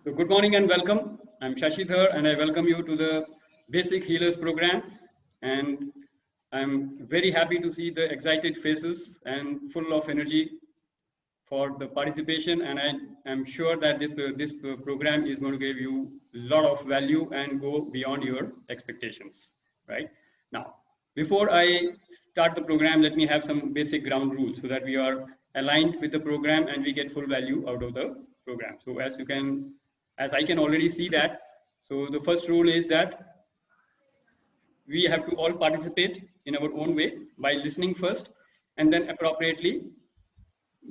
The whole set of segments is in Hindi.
So good morning and welcome. I'm Shashidhar and I welcome you to the Basic Healers program. And I'm very happy to see the excited faces and full of energy for the participation. And I am sure that this program is going to give you a lot of value and go beyond your expectations, right? Now, before I start the program, let me have some basic ground rules so that we are aligned with the program and we get full value out of the program. So as I can already see that, so the first rule is that we have to all participate in our own way by listening first and then appropriately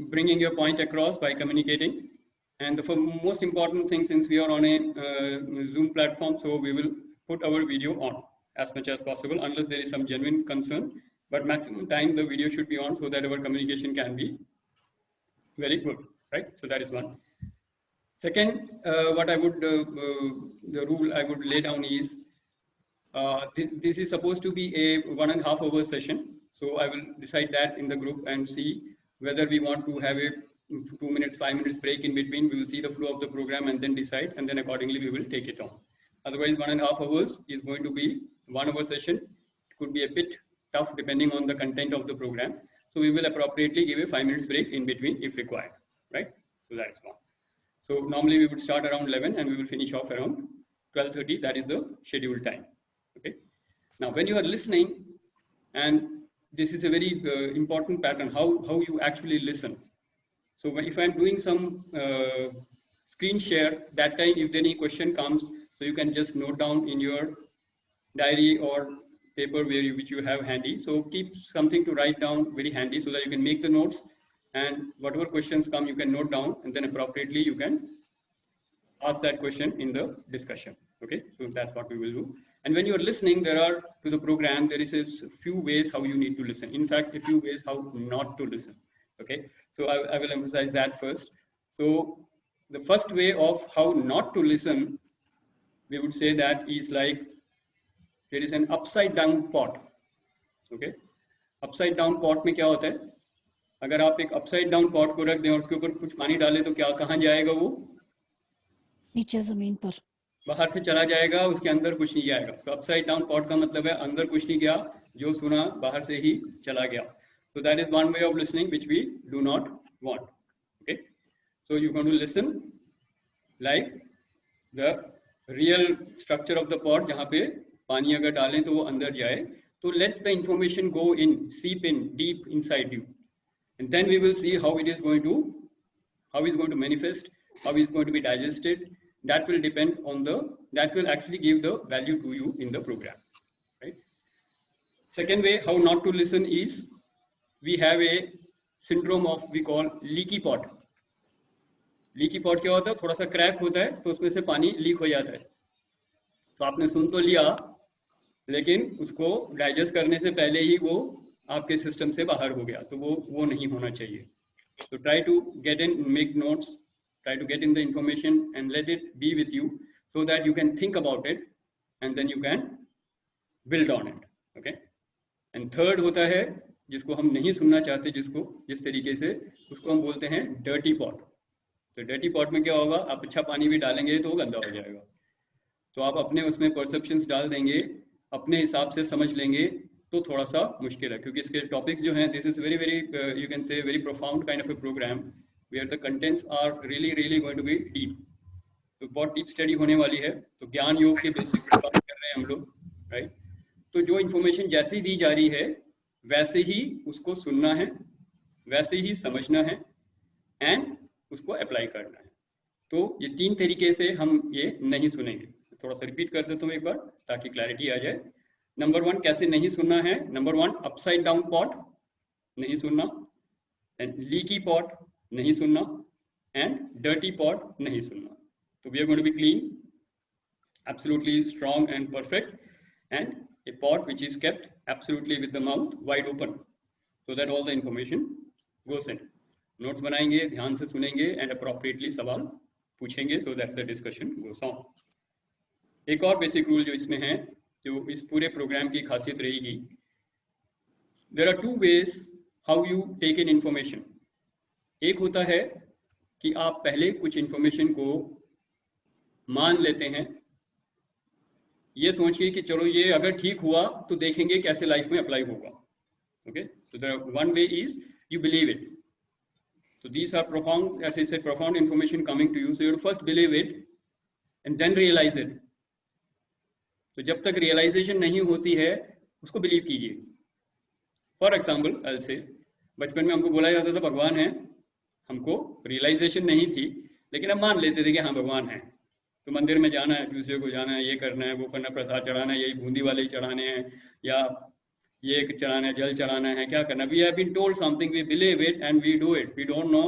bringing your point across by communicating. And the most important thing, since we are on a Zoom platform, so we will put our video on as much as possible unless there is some genuine concern. But maximum time the video should be on so that our communication can be very good, right? So that is one. Second, what I would, the rule I would lay down is, this is supposed to be a 1.5 hour session. So I will decide that in the group and see whether we want to have a 2 minutes, 5 minutes break in between. We will see the flow of the program and then decide, and then accordingly we will take it on. Otherwise, 1.5 hours is going to be 1 hour session. It could be a bit tough depending on the content of the program. So we will appropriately give a 5 minutes break in between if required, right? So that is one. So normally we would start around 11 and we will finish off around 12:30. That is the scheduled time. Okay. Now, when you are listening, and this is a very important pattern, how you actually listen. So if I'm doing some screen share, that time if any question comes, so you can just note down in your diary or paper which you have handy. So keep something to write down very handy so that you can make the notes, and whatever questions come, you can note down, and then appropriately you can ask that question in the discussion. Okay, so that's what we will do. And when you are listening, there are to the program, there is a few ways how you need to listen. In fact, a few ways how not to listen. Okay, so I will emphasize that first. So the first way of how not to listen, we would say that is like there is an upside down pot. Okay, upside down pot में क्या होता है? अगर आप एक upside down pot को रख दें और उसके ऊपर कुछ पानी डालें तो क्या कहाँ जाएगा वो? नीचे जमीन पर, बाहर से चला जाएगा, उसके अंदर कुछ नहीं जाएगा. तो अपसाइड डाउन पॉट का मतलब है अंदर कुछ नहीं गया, जो सुना बाहर से ही चला गया. So that is one way of listening which we do not want. Okay, so you're going to listen like the real structure of the pot, जहाँ पे पानी अगर डालें तो वो अंदर जाए. तो let the information go in, seep in deep inside you, and then we will see how it is going to manifest, how it is going to be digested. That will depend on that will actually give the value to you in the program, right? Second way how not to listen is, we have a syndrome of, we call leaky pot. Leaky pot क्या होता है? थोड़ा सा क्रैक होता है तो उसमें से पानी लीक हो जाता है. तो आपने सुन तो लिया, लेकिन उसको डाइजेस्ट करने से पहले ही वो आपके सिस्टम से बाहर हो गया. तो वो नहीं होना चाहिए. So try to get in, make notes, try to get in the information and let it be with you so that you can think about it and then you can build on it. Okay. And third होता है जिसको हम नहीं सुनना चाहते, जिस तरीके से उसको हम बोलते हैं dirty pot. तो dirty pot में क्या होगा? आप अच्छा पानी भी डालेंगे तो गंदा हो जाएगा. तो आप अपने उसमें perceptions डाल देंगे, अपने हिसाब से समझ लेंगे तो थोड़ा सा मुश्किल है, क्योंकि इसके टॉपिक्स जो हैं, this is very you can say very profound kind of a program where the contents are really going to be deep. तो बहुत डीप स्टडी होने वाली है. तो ज्ञान योग के बेसिक पे बात कर रहे हैं हम लोग, राइट? तो जो इन्फॉर्मेशन जैसी दी जा रही है वैसे ही उसको सुनना है, वैसे ही समझना है एंड उसको अप्लाई करना है. तो ये 3 तरीके से हम ये नहीं सुनेंगे. थोड़ा सा रिपीट कर देता हूँ एक बार ताकि क्लैरिटी आ जाए. नंबर 1 कैसे नहीं सुनना है? नंबर 1 अपसाइड डाउन पॉट नहीं सुनना, एंड लीकी पॉट नहीं सुनना, एंड डर्टी पॉट नहीं सुनना. तो we are going to be clean, absolutely strong and perfect, and a pot which is kept absolutely with the mouth wide open so that all the information goes in. Notes बनाएंगे, ध्यान से सुनेंगे एंड अप्रोप्रिएटली सवाल पूछेंगे so that the discussion goes on. एक और बेसिक रूल जो इसमें है, जो इस पूरे प्रोग्राम की खासियत रहेगी, there are 2 ways how you take in information. एक होता है कि आप पहले कुछ इंफॉर्मेशन को मान लेते हैं, ये सोच के कि चलो ये अगर ठीक हुआ तो देखेंगे कैसे लाइफ में अप्लाई होगा. Okay, so the one way is you believe it. So these are profound, as I said, profound information coming to you. So you have to first believe it and then realize it. तो जब तक रियलाइजेशन नहीं होती है उसको बिलीव कीजिए. फॉर एग्जाम्पल I'll say, बचपन में हमको बोला जाता था भगवान है, हमको रियलाइजेशन नहीं थी लेकिन हम मान लेते थे कि हाँ भगवान है. तो मंदिर में जाना है, दूसरे को जाना है, ये करना है, वो करना, प्रसाद चढ़ाना है, यही बूंदी वाले ही चढ़ाने हैं, या ये चढ़ाना है, जल चढ़ाना है, क्या करना. We have been told something, we believe it and we do it. We don't know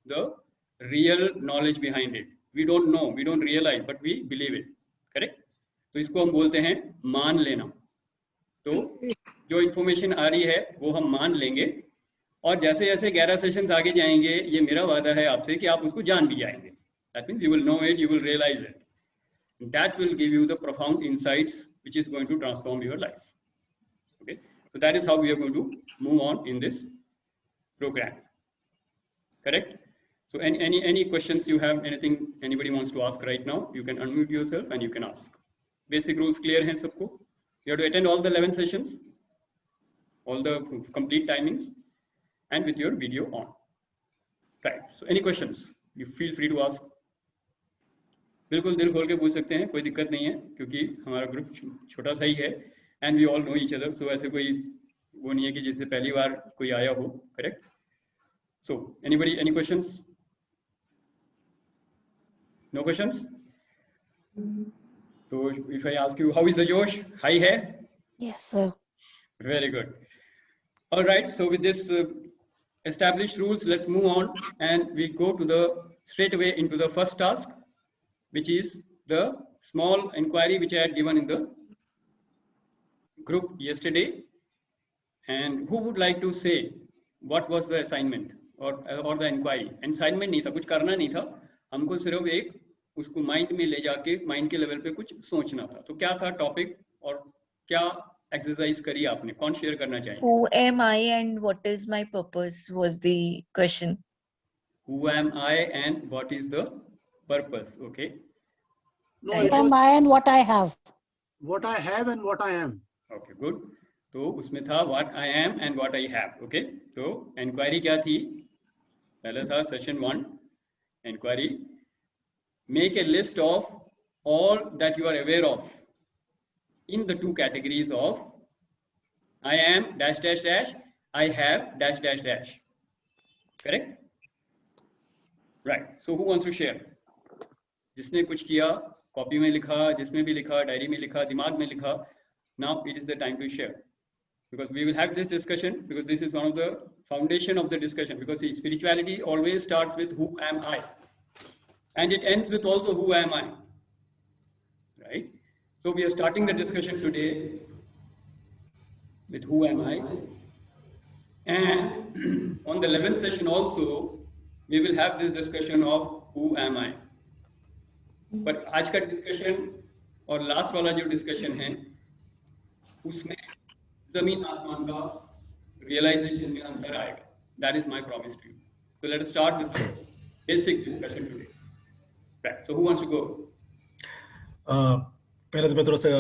the real knowledge behind it. We don't know, we don't realise, but we believe it. Correct. तो इसको हम बोलते हैं मान लेना. तो जो इंफॉर्मेशन आ रही है वो हम मान लेंगे और जैसे जैसे 11 सेशंस आगे जाएंगे, ये मेरा वादा है आपसे कि आप उसको जान भी जाएंगे. That means you will know it, you will realize it. That will give you the profound insights which is going to transform your life. Okay, so that is how we are going to move on in this program. Correct. So any questions you have, anything anybody wants to ask right now, you can unmute yourself and you can ask. Basic rules clear हैं सबको? You have to attend all the 11 sessions, all the complete timings, and with your video on. Right. So any questions? You feel free to ask. बिल्कुल दिल खोल के पूछ सकते हैं, कोई दिक्कत नहीं है, क्योंकि हमारा ग्रुप छोटा सा ही है and we all know each other. So ऐसे कोई वो नहीं है कि जिससे पहली बार कोई आया हो. Correct. So anybody, any questions? No questions? तो if I ask you how is the josh, high है? Yes, sir. Very good. All right, so with this established rules, let's move on and we go to the straight away into the first task, which is the small inquiry which I had given in the group yesterday. And who would like to say what was the assignment or the inquiry? Assignment नहीं था, कुछ करना नहीं था, हमको सिर्फ एक उसको माइंड में ले जाके माइंड के लेवल पे कुछ सोचना था. तो क्या था टॉपिक और क्या एक्सरसाइज करी आपने? कौन शेयर करना चाहिए? Who am I and what is my purpose was the question. Who am I and what is the purpose? Okay. No, Who it am was I and what I have? what I have and what I am. Okay, good. तो उसमें था what I am and what I have. Okay. तो इंक्वायरी क्या थी? पहले था session 1 inquiry. Make a list of all that you are aware of in the two categories of I am dash dash dash, I have dash dash dash. Correct? Right. So who wants to share? जिसने कुछ किया, कॉपी में लिखा, जिसमें भी लिखा, डायरी में लिखा, दिमाग में लिखा. Now it is the time to share, because we will have this discussion, because this is one of the foundation of the discussion, because see, spirituality always starts with who am I, and it ends with also who am I, right? So we are starting the discussion today with who am I, and on the 11th session also we will have this discussion of who am I. But आज का डिस्कशन और लास्ट वाला जो डिस्कशन है उसमें जमीन आसमान का रियलाइजेशन में अंतर आएगा. That is my promise to you. So let us start with the basic discussion today. Right. So who wants to go? पहले तो मैं थोड़ा सा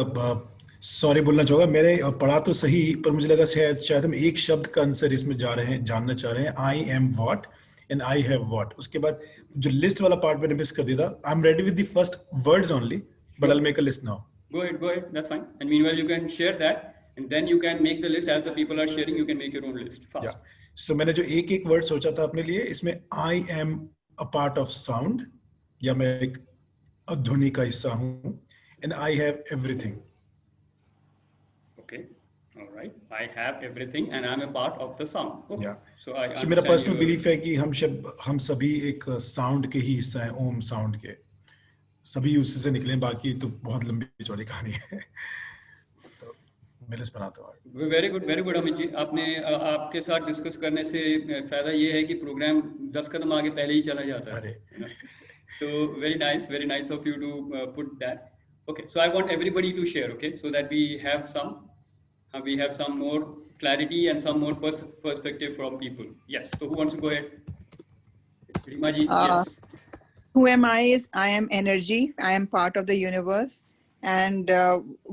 सॉरी बोलना चाहूँगा. मैंने पढ़ा तो सही, पर मुझे लगा शायद हम एक शब्द का आंसर इसमें जानना चाह रहे हैं. I am what and I have what. उसके बाद जो लिस्ट वाला पार्ट मैंने मिस कर दिया था. I am ready with the first words only, but I will make a list now. Go ahead. That's fine. And meanwhile, you can share that, and then you can make the list as the people are sharing. You can make your own list fast. Yeah. So मैंने जो एक वर्ड सोचा था अपने लिए, इसमें I am a part of sound, या मैं एक ध्वनि का हिस्सा हूँ. And I have everything. Okay. All right. I have everything, and I'm a part of the sound. Okay. Yeah. So मेरा पर्सनल बिलीफ है कि हम सभी एक साउंड के ही हिस्सा हैं, ओम साउंड के. सभी उसी से निकले, बाकी तो बहुत लंबी चौड़ी कहानी है. तो मैं लिस्ट बनाता हूँ. Very good Amit ji. आपने आपके साथ डिस्कस करने से फायदा ये है कि प्रोग्राम 10 कदम आगे पहले ही चला जाता है. So very nice of you to put that. Okay, so I want everybody to share, okay, so that we have some more clarity and some more perspective from people. Yes. So who wants to go ahead? Rima ji. Yes. Who am I is I am energy. I am part of the universe. And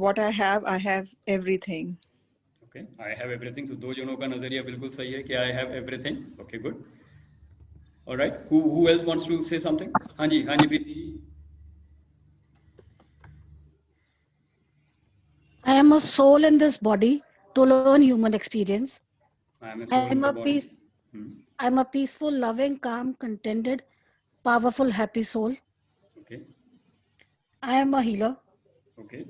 what I have everything. Okay, I have everything. So दो जनों का नजरिया बिल्कुल सही है कि I have everything. Okay, good. All right. Who else wants to say something? हाँ जी Preeti ji. I am a soul in this body to learn human experience. I am a soul in the body. I'm a peaceful, loving, calm, contented, powerful, happy soul. Okay. I am a healer. Okay.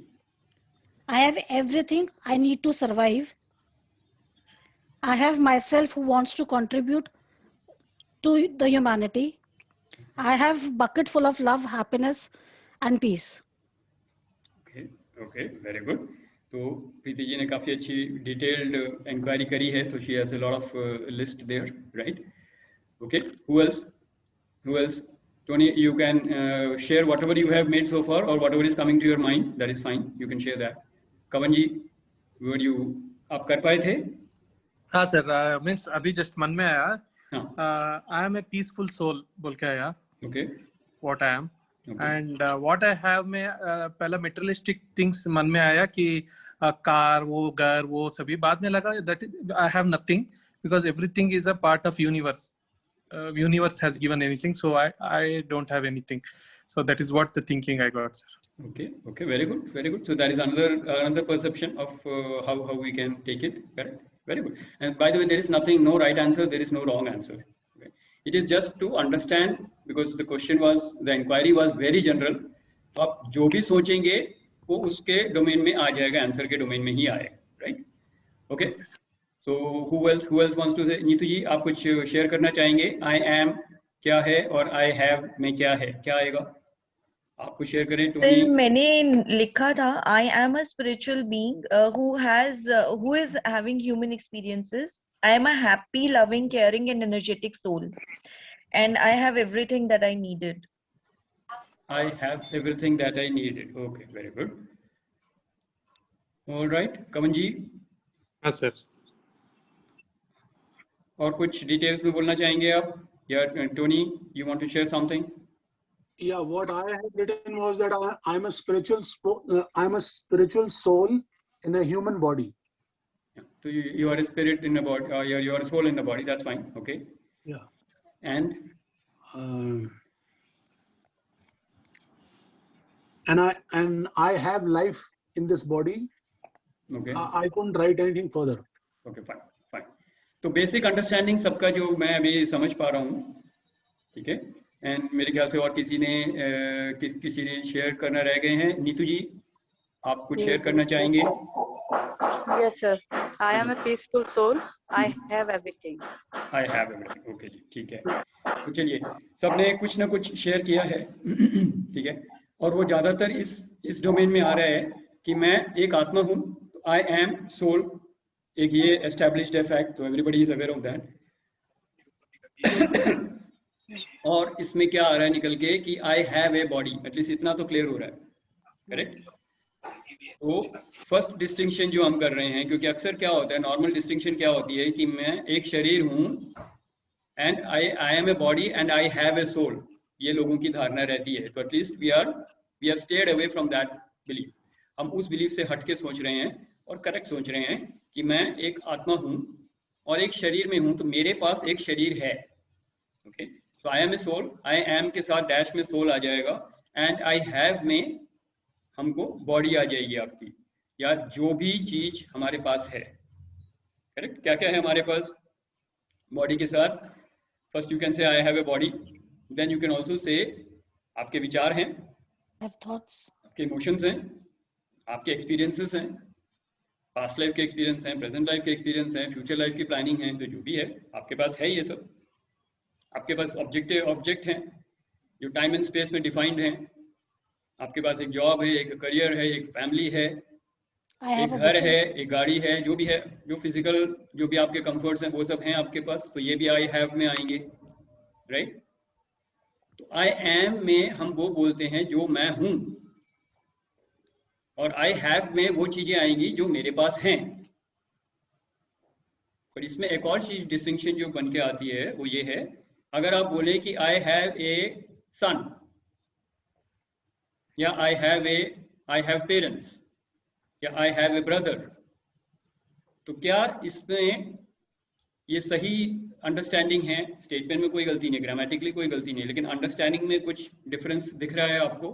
I have everything I need to survive. I have myself who wants to contribute to the humanity. I have bucket full of love, happiness, and peace. Okay, very good. तो प्रीति जी ने काफी अच्छी डिटेल्ड इंक्वायरी करी है, तो she has a lot of list there, right? Okay, who else? Tony, you can share whatever you have made so far or whatever is coming to your mind. That is fine. You can share that. Kavan ji, were you आप कर पाए थे? हाँ सर, मीन्स अभी जस्ट मन में आया. हाँ. I am a peaceful soul बोल के आया. Okay. What I am and what I have में पहला मटेरियलिस्टिक थिंग्स मन में आया कि कार, वो घर, वो सभी. बाद में लगा that I have nothing because everything is a part of universe. Universe has given anything, so I don't have anything. So that is what the thinking I got, sir. Okay, very good. So that is another perception of how we can take it. Correct. Very good. And by the way, there is nothing, no right answer, there is no wrong answer. Okay. It is just to understand, because the question was, the inquiry was very general. तो आप जो भी सोचेंगे वो उसके डोमेन में आ जाएगा, आंसर के डोमेन में ही आएगा, right? Okay. So who else wants to say? Neetu ji, आप कुछ शेयर करना चाहेंगे? I am क्या है और I have में क्या है, क्या आएगा? आप कुछ शेयर करें. टोनी, मैंने लिखा था I am a spiritual being who is having human experiences. I am a happy, loving, caring and energetic soul, and I have everything that I needed. I have everything that I needed. Okay, very good. All right, कमन जी. हाँ सर. और कुछ डिटेल्स में बोलना चाहेंगे आप? या Tony, you want to share something? Yeah, what I have written was that I'm a spiritual soul in a human body. So you are a spirit in a body, you are a soul in the body. That's fine. Okay. Yeah. And I have life in this body. Okay. I couldn't write anything further. Okay, fine. तो बेसिक अंडरस्टैंडिंग सबका जो मैं अभी समझ पा रहा हूँ, ठीक है. एंड मेरे ख्याल से और किसी ने शेयर करना रह गए हैं. नीतू जी, आप कुछ शेयर करना चाहेंगे? Yes sir, I am a peaceful soul. I have everything. I have everything. Okay जी, ठीक है. तो चलिए, सबने कुछ ना कुछ शेयर किया है, ठीक है. और वो ज्यादातर इस डोमेन में आ रहा है कि मैं एक आत्मा हूँ. I am soul, एक ये एस्टैब्लिश्ड है फैक्ट, तो everybody is aware of that. और इसमें क्या आ रहा है निकल के कि आई हैव ए बॉडी, एटलीस्ट इतना तो क्लियर हो रहा है, करेक्ट? तो फर्स्ट डिस्टिंक्शन जो हम कर रहे हैं, क्योंकि अक्सर क्या होता है, नॉर्मल डिस्टिंक्शन क्या होती है कि मैं एक शरीर हूँ and I am a body and I have a soul, ये लोगों की धारणा रहती है. तो at least we have stayed away from that belief. हम उस बिलीफ से हट के सोच रहे हैं और करेक्ट सोच रहे हैं कि मैं एक आत्मा हूं और एक शरीर में हूं, तो मेरे पास एक शरीर है. ओके, तो I am a soul, I am के साथ डैश में सोल आ जाएगा, एंड आई हैव में हमको बॉडी आ जाएगी आपकी, या जो भी चीज हमारे पास है. करेक्ट? क्या क्या है हमारे पास बॉडी के साथ? First you can say I have a body, then you can also say आपके विचार हैं, आपके इमोशंस हैं, आपके एक्सपीरियंसेस हैं, पास्ट लाइफ के एक्सपीरियंस हैं, प्रेजेंट लाइफ के एक्सपीरियंस हैं, फ्यूचर लाइफ की प्लानिंग है, तो जो भी है आपके पास है ये सब. आपके पास ऑब्जेक्ट हैं जो टाइम एंड स्पेस में डिफाइंड हैं. आपके पास एक जॉब है, एक करियर है, एक फैमिली है, एक घर है, एक गाड़ी है, जो भी है, जो फिजिकल जो भी आपके कंफर्ट्स हैं वो सब हैं आपके पास. तो ये भी आई हैव में आएंगे, राइट? तो आई एम में हम वो बोलते हैं जो मैं हूं, और आई हैव में वो चीजें आएंगी जो मेरे पास हैं. और इसमें एक और चीज डिस्टिंक्शन जो बन के आती है वो ये है, अगर आप बोले कि आई हैव ए son, या I have parents, या I have a brother. तो क्या इसमें ये सही अंडरस्टैंडिंग है? स्टेटमेंट में कोई गलती नहीं, ग्रामेटिकली कोई गलती नहीं, लेकिन अंडरस्टैंडिंग में कुछ डिफरेंस दिख रहा है आपको?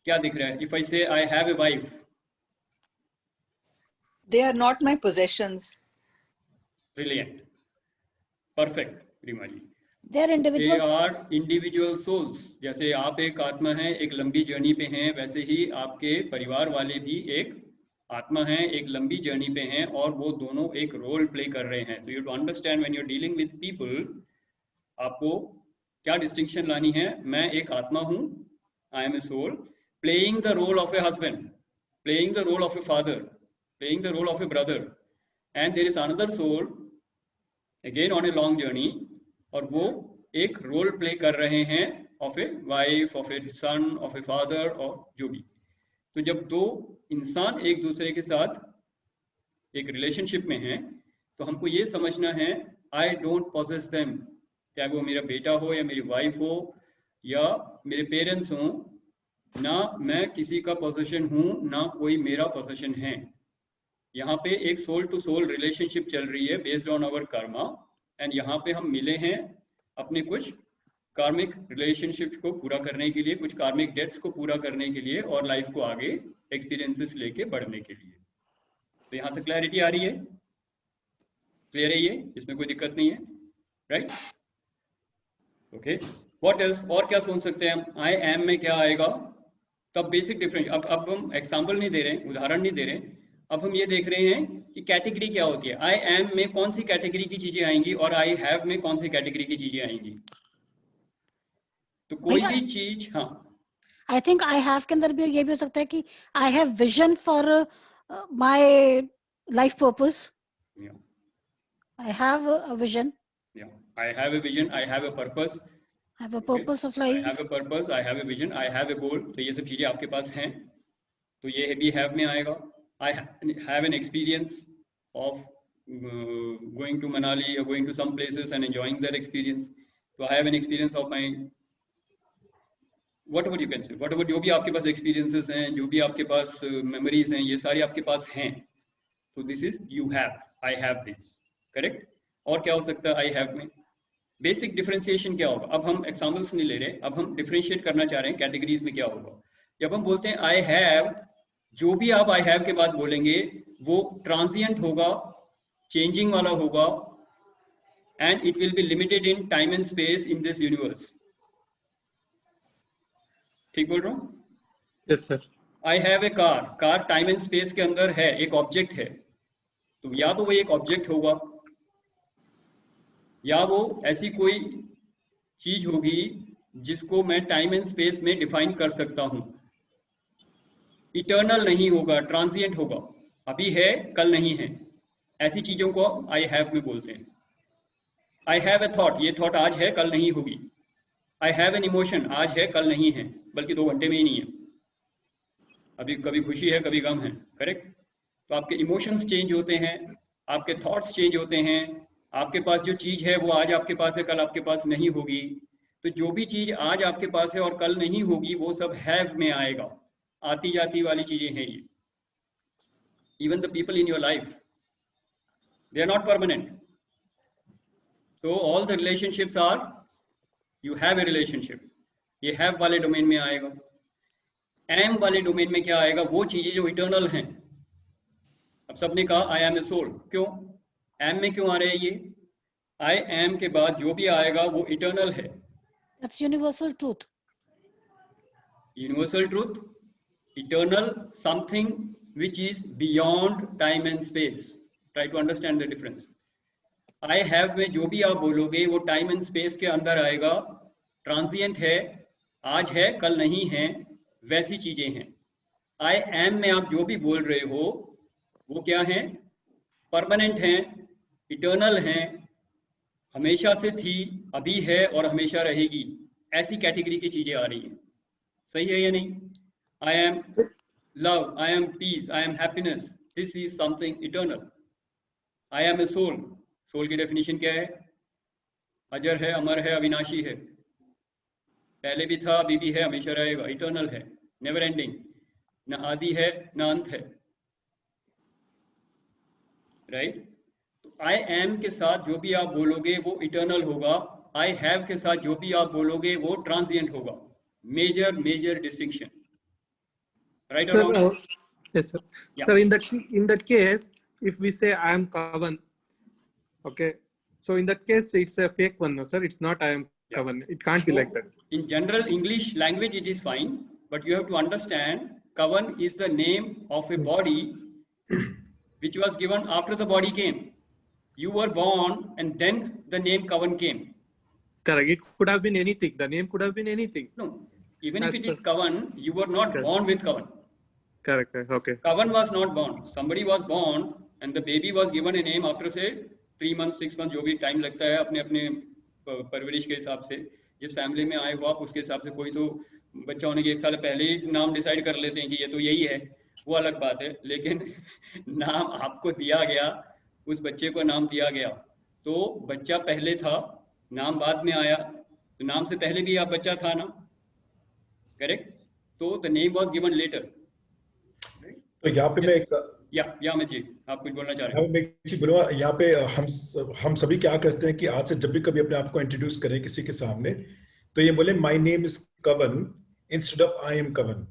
क्या दिख रहा है? If I say I have a wife, They are not my possessions. Brilliant, perfect Reema ji. They are they individuals. Are individual souls. जैसे आप एक आत्मा हैं, एक लंबी जर्नी पे हैं, वैसे ही आपके परिवार वाले भी एक आत्मा हैं, एक लंबी जर्नी पे हैं, और वो दोनों एक रोल प्ले कर रहे हैं. तो you to understand when you are dealing with people, आपको क्या डिस्टिंक्शन लानी है? मैं एक आत्मा हूँ, I am a soul, playing the role of a husband, playing the role of a father, playing the role of a brother, and there is another soul again on a long journey, और वो एक रोल प्ले कर रहे हैं of a wife, of a son, of a father, और जो भी. तो जब दो इंसान एक दूसरे के साथ एक रिलेशनशिप में हैं, तो हमको ये समझना है आई डोंट पॉसेस देम, चाहे वो मेरा बेटा हो या मेरी वाइफ हो या मेरे पेरेंट्स हों, ना मैं किसी का पोजेशन हूँ, ना कोई मेरा पोजेशन है. यहाँ पे एक सोल टू सोल रिलेशनशिप चल रही है based on our karma, and यहाँ पे हम मिले हैं अपने कुछ कार्मिक रिलेशनशिप्स को पूरा करने के लिए, कुछ कार्मिक डेट्स को पूरा करने के लिए, और लाइफ को आगे एक्सपीरियंसेस लेके बढ़ने के लिए. तो यहाँ से क्लैरिटी आ रही है? क्लियर है ये? इसमें कोई दिक्कत नहीं है, राइट? Okay, what else? और क्या सोच सकते हैं हम? आई एम में क्या आएगा? तब बेसिक डिफरेंस. अब हम एग्जाम्पल नहीं दे रहे हैं, उदाहरण नहीं दे रहे हैं, अब हम ये देख रहे हैं कि कैटेगरी क्या होती है. आई एम में कौन सी कैटेगरी की चीजें आएंगी और आई हैव में कौन सी कैटेगरी की चीजें आएंगी. तो कोई भी चीज, हाँ, आई थिंक आई हैव के अंदर भी ये भी हो सकता है कि I have vision for my life purpose. I have a vision. I have a vision, I have a purpose. I have a purpose of I life. have a purpose, I have a vision, I have a goal. तो ये सब चीजें आपके पास हैं, तो ये भी have में आएगा. I have an experience of going to Manali or going to some places and enjoying that experience. So I have an experience of my whatever you can say, whatever जो भी आपके पास experiences हैं, जो भी आपके पास memories हैं, ये सारी आपके पास हैं. So this is you have, I have this, correct? और क्या हो सकता है आई हैव में? बेसिक डिफरेंशिएशन क्या होगा? अब हम एग्जांपल्स नहीं ले रहे, अब हम डिफरेंशिएट करना चाह रहे हैं कैटेगरीज में क्या होगा. जब हम बोलते हैं आई हैव, जो भी आप आई हैव के बाद बोलेंगे वो ट्रांजिएंट होगा, चेंजिंग वाला होगा, and it will be limited in time and space in this universe. ठीक बोल रहा हूँ? Yes sir. I have A car, called time and space के अंदर है, एक ऑब्जेक्ट है, तो या तो वो एक ऑब्जेक्ट होगा या वो ऐसी कोई चीज होगी जिसको मैं टाइम एंड स्पेस में डिफाइन कर सकता हूं. इटर्नल नहीं होगा, ट्रांजिएंट होगा, अभी है कल नहीं है. ऐसी चीजों को आई हैव में बोलते हैं. आई हैव ए थॉट, ये थॉट आज है कल नहीं होगी. आई हैव एन इमोशन, आज है कल नहीं है, बल्कि 2 घंटे में ही नहीं है. अभी कभी खुशी है कभी गम है, करेक्ट? तो आपके इमोशंस चेंज होते हैं, आपके थॉट्स चेंज होते हैं. आपके पास जो चीज है वो आज आपके पास है, कल आपके पास नहीं होगी. तो जो भी चीज आज आपके पास है और कल नहीं होगी वो सब हैव में आएगा. आती जाती वाली चीजें हैं ये. Even the people in your life, they are not permanent. तो all the relationships are, you have a relationship, ये हैव वाले डोमेन में आएगा. एम वाले डोमेन में क्या आएगा? वो चीजें जो इटर्नल हैं. अब सबने कहा आई एम ए सोल, क्यों एम में क्यों आ रहे हैं ये? आई एम के बाद जो भी आएगा वो इटर्नल है. That's universal truth. Universal truth, eternal, something which is beyond time and space. Try to understand the difference. I have में जो भी आप बोलोगे वो टाइम एंड स्पेस के अंदर आएगा, ट्रांजिएंट है, आज है कल नहीं है, वैसी चीजें हैं. आई एम में आप जो भी बोल रहे हो वो क्या है? परमानेंट हैं, इटर्नल हैं, हमेशा से थी, अभी है और हमेशा रहेगी. ऐसी कैटेगरी की चीजें आ रही हैं. सही है या नहीं? I am love, I am peace, I am happiness, this is something eternal. I am a soul, soul की डेफिनेशन क्या है? अजर है, अमर है, अविनाशी है. पहले भी था, अभी भी है, हमेशा रहेगा, इटर्नल है, नेवर एंडिंग, ना आदि है ना अंत है, राइट? तो आई एम के साथ जो भी आप बोलोगे वो इटर्नल होगा, आई हैव के साथ जो भी आप बोलोगे वो ट्रांजिएंट होगा. Major distinction, right? Sir, और yes, sir. Yeah. Sir, in that case, if we say I am Kavan, okay, so in that case it's a fake one, no, sir. It's not I am Kavan. It can't be like that. In general English language it is fine, but you have to understand Kavan is the name of a body which was given after the body came. You were born and then the name Kavan came. Correct. It could have been anything. The name could have been anything. No, even As if it per- is Kavan, you were not Correct. born with Kavan. Correct. Okay. Kavan was not born. Somebody was born and the baby was given a name after say 3 months, 6 months, जो भी टाइम लगता है अपने अपने परवरिश के हिसाब से, जिस फैमिली में आए हो आप उसके हिसाब से. कोई तो बच्चा होने के 1 साल पहले ही नाम डिसाइड कर लेते हैं कि ये तो यही है, वो अलग बात है. लेकिन नाम आपको दिया गया, उस बच्चे को नाम दिया गया, तो बच्चा पहले था, नाम बाद में आया, तो नाम से पहले भी आप बच्चा था ना, करेक्ट? तो the name was given later. तो यहाँ पे मैं एक या मैं जी, आप कुछ बोलना चाह रहे हैं? मैं एक चीज बोलूँगा. यहाँ पे हम सभी क्या करते हैं कि आज से जब भी कभी अपने आप को इंट्रोड्यूस करें किसी के सामने, तो ये बोले माय नेम इज कवन इंस्टेड ऑफ आई एम कवन.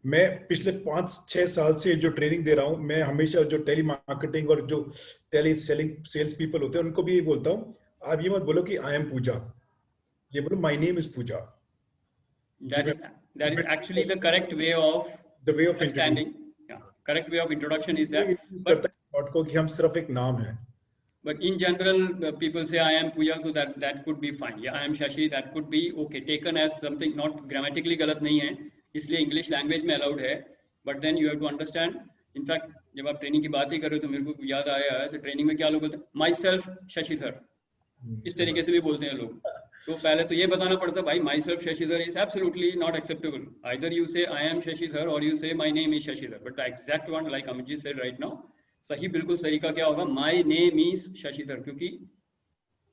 मैं पिछले 5-6 साल से जो ट्रेनिंग दे रहा हूँ, मैं हमेशा जो टेली मार्केटिंग और जो टेली सेल्स पीपल होते हैं उनको भी ये बोलता हूँ, आप ये मत बोलो कि आई एम पूजा, ये बोलो my name is Pooja. That is actually the correct way of The way of understanding. Yeah, correct way of introduction is that. But को कि हम सिर्फ एक नाम है. But in general, people say I am Pooja, so that could be fine. Yeah, I am Shashi, that could be okay, taken as something not grammatically गलत नहीं है, इसलिए English language में allowed है. But then you have to understand. In fact, जब आप ट्रेनिंग की बात ही कर रहे हो तो मेरे को याद आया है, तो ट्रेनिंग में क्या लोग बोलते हैं, myself Shashidhar, इस तरीके से भी बोलते हैं लोग. तो पहले तो ये बताना पड़ता है भाई, myself Shashidhar is absolutely not acceptable. Either you say I am Shashidhar or you say my name is Shashidhar. But the exact one, like Amitji said right now, सही बिल्कुल सही का क्या होगा, my name is Shashidhar, क्योंकि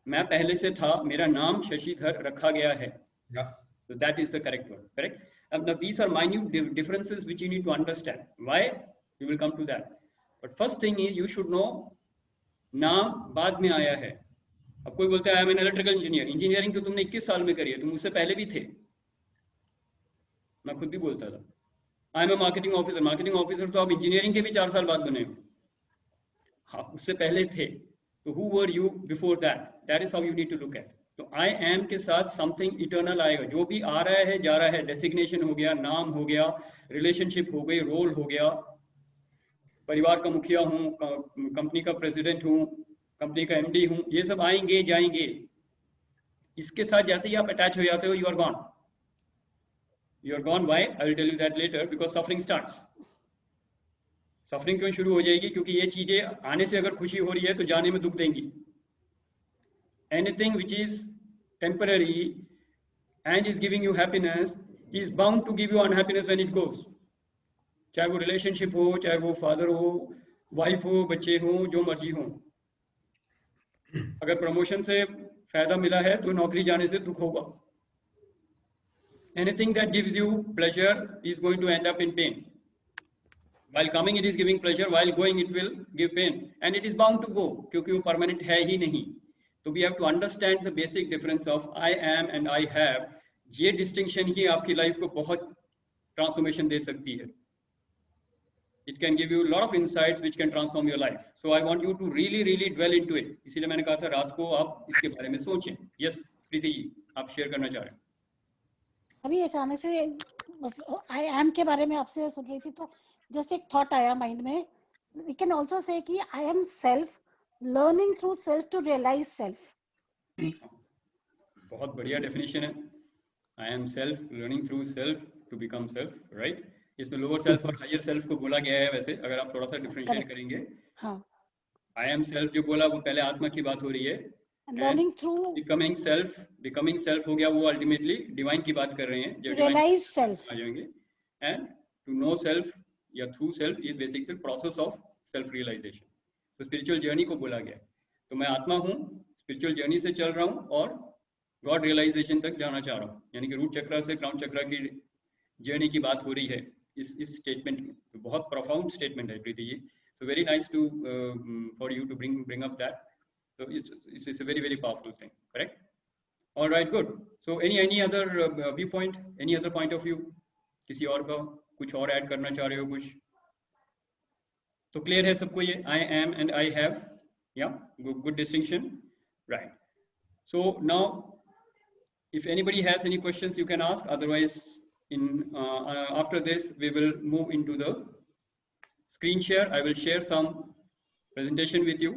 मैं पहले से था, मेरा नाम शशिधर रखा गया है. So that is the correct word, correct? Now these are minute differences which you need to understand. Why? We will come to that. But first thing is you should know नाम बाद में आया है. अब कोई बोलता है I M an electrical engineer, engineering तो तुमने 21 साल में करी है, तुम उससे पहले भी थे. मैं खुद भी बोलता था I am a marketing officer. Marketing officer तो आप इंजीनियरिंग के भी 4 साल बाद बने हो, हाँ उससे पहले थे. तो who were you before that? That is how you need to look at. तो आई एम के साथ समथिंग इटर्नल आएगा, जो भी आ रहा है जा रहा है, डेसिग्नेशन हो गया, नाम हो गया, रिलेशनशिप हो गई, रोल हो गया, परिवार का मुखिया हूँ, कंपनी का प्रेसिडेंट हूँ, कंपनी का एमडी हूँ, ये सब आएंगे जाएंगे. इसके साथ जैसे ही आप अटैच हो जाते हो, you are gone. You are gone. Why? I will tell you that later. Because suffering starts. Suffering क्यों शुरू हो जाएगी? क्योंकि ये चीजें आने से अगर खुशी हो रही है तो जाने में दुख देंगी. Anything which is temporary and is giving you happiness is bound to give you unhappiness when it goes. चाहे वो रिलेशनशिप हो, चाहे वो फादर हो, वाइफ हो, बच्चे हो, जो मर्जी हो. अगर प्रमोशन से फायदा मिला है तो नौकरी जाने से दुख होगा. Anything that gives you pleasure is going to end up in pain. While coming it is giving pleasure, while going it will give pain, and it is bound to go क्योंकि वो permanent है ही नहीं. तो we have to understand the basic difference of I am and I have. ये distinction ही आपकी life को बहुत transformation दे सकती है. It can give you a lot of insights which can transform your life. So I want you to really dwell into it. इसीलिए मैंने कहा था रात को आप इसके बारे में सोचें. Yes, प्रीति जी, आप शेयर करना चाह रहे हैं? अभी अचानक से आई एम के बारे में आपसे सुन रही थी तो जस्ट एक थॉट आया माइंड में. वी कैन आल्सो से कि I am self learning through self to realise self. बहुत बढ़िया डेफिनेशन है. I am self learning through self to become self, right? इसमें लोअर सेल्फ और हायर सेल्फ को बोला गया है. वैसे अगर आप थोड़ा सा डिफरेंशिएट करेंगे, हाँ, आई एम सेल्फ जो बोला वो पहले आत्मा की बात हो रही है. लर्निंग थ्रू बिकमिंग सेल्फ हो गया, वो अल्टीमेटली डिवाइन की बात कर रहे हैं. जो रियलाइज सेल्फ आ जाएंगे. एंड टू नो सेल्फ या through self is basically process of self realisation. तो स्पिरिचुअल जर्नी को बोला गया. तो मैं आत्मा हूँ, स्पिरिचुअल जर्नी से चल रहा हूँ और गॉड रियलाइजेशन तक जाना चाह रहा हूँ, यानी कि रूट चक्रा से क्राउन चक्रा की जर्नी की बात हो रही है इस स्टेटमेंट में. तो बहुत प्रोफाउंड स्टेटमेंट है Preeti ji. So very nice to for you to bring up that. So it's a very powerful thing, correct? All right, good. So any other viewpoint, any other point of view? किसी और का कुछ और ऐड करना चाह रहे हो कुछ? तो क्लियर है सबको ये I am and I have, yeah, good distinction, right? So now, if anybody has any questions, you can ask. Otherwise, after this, we will move into the screen share. I will share some presentation with you,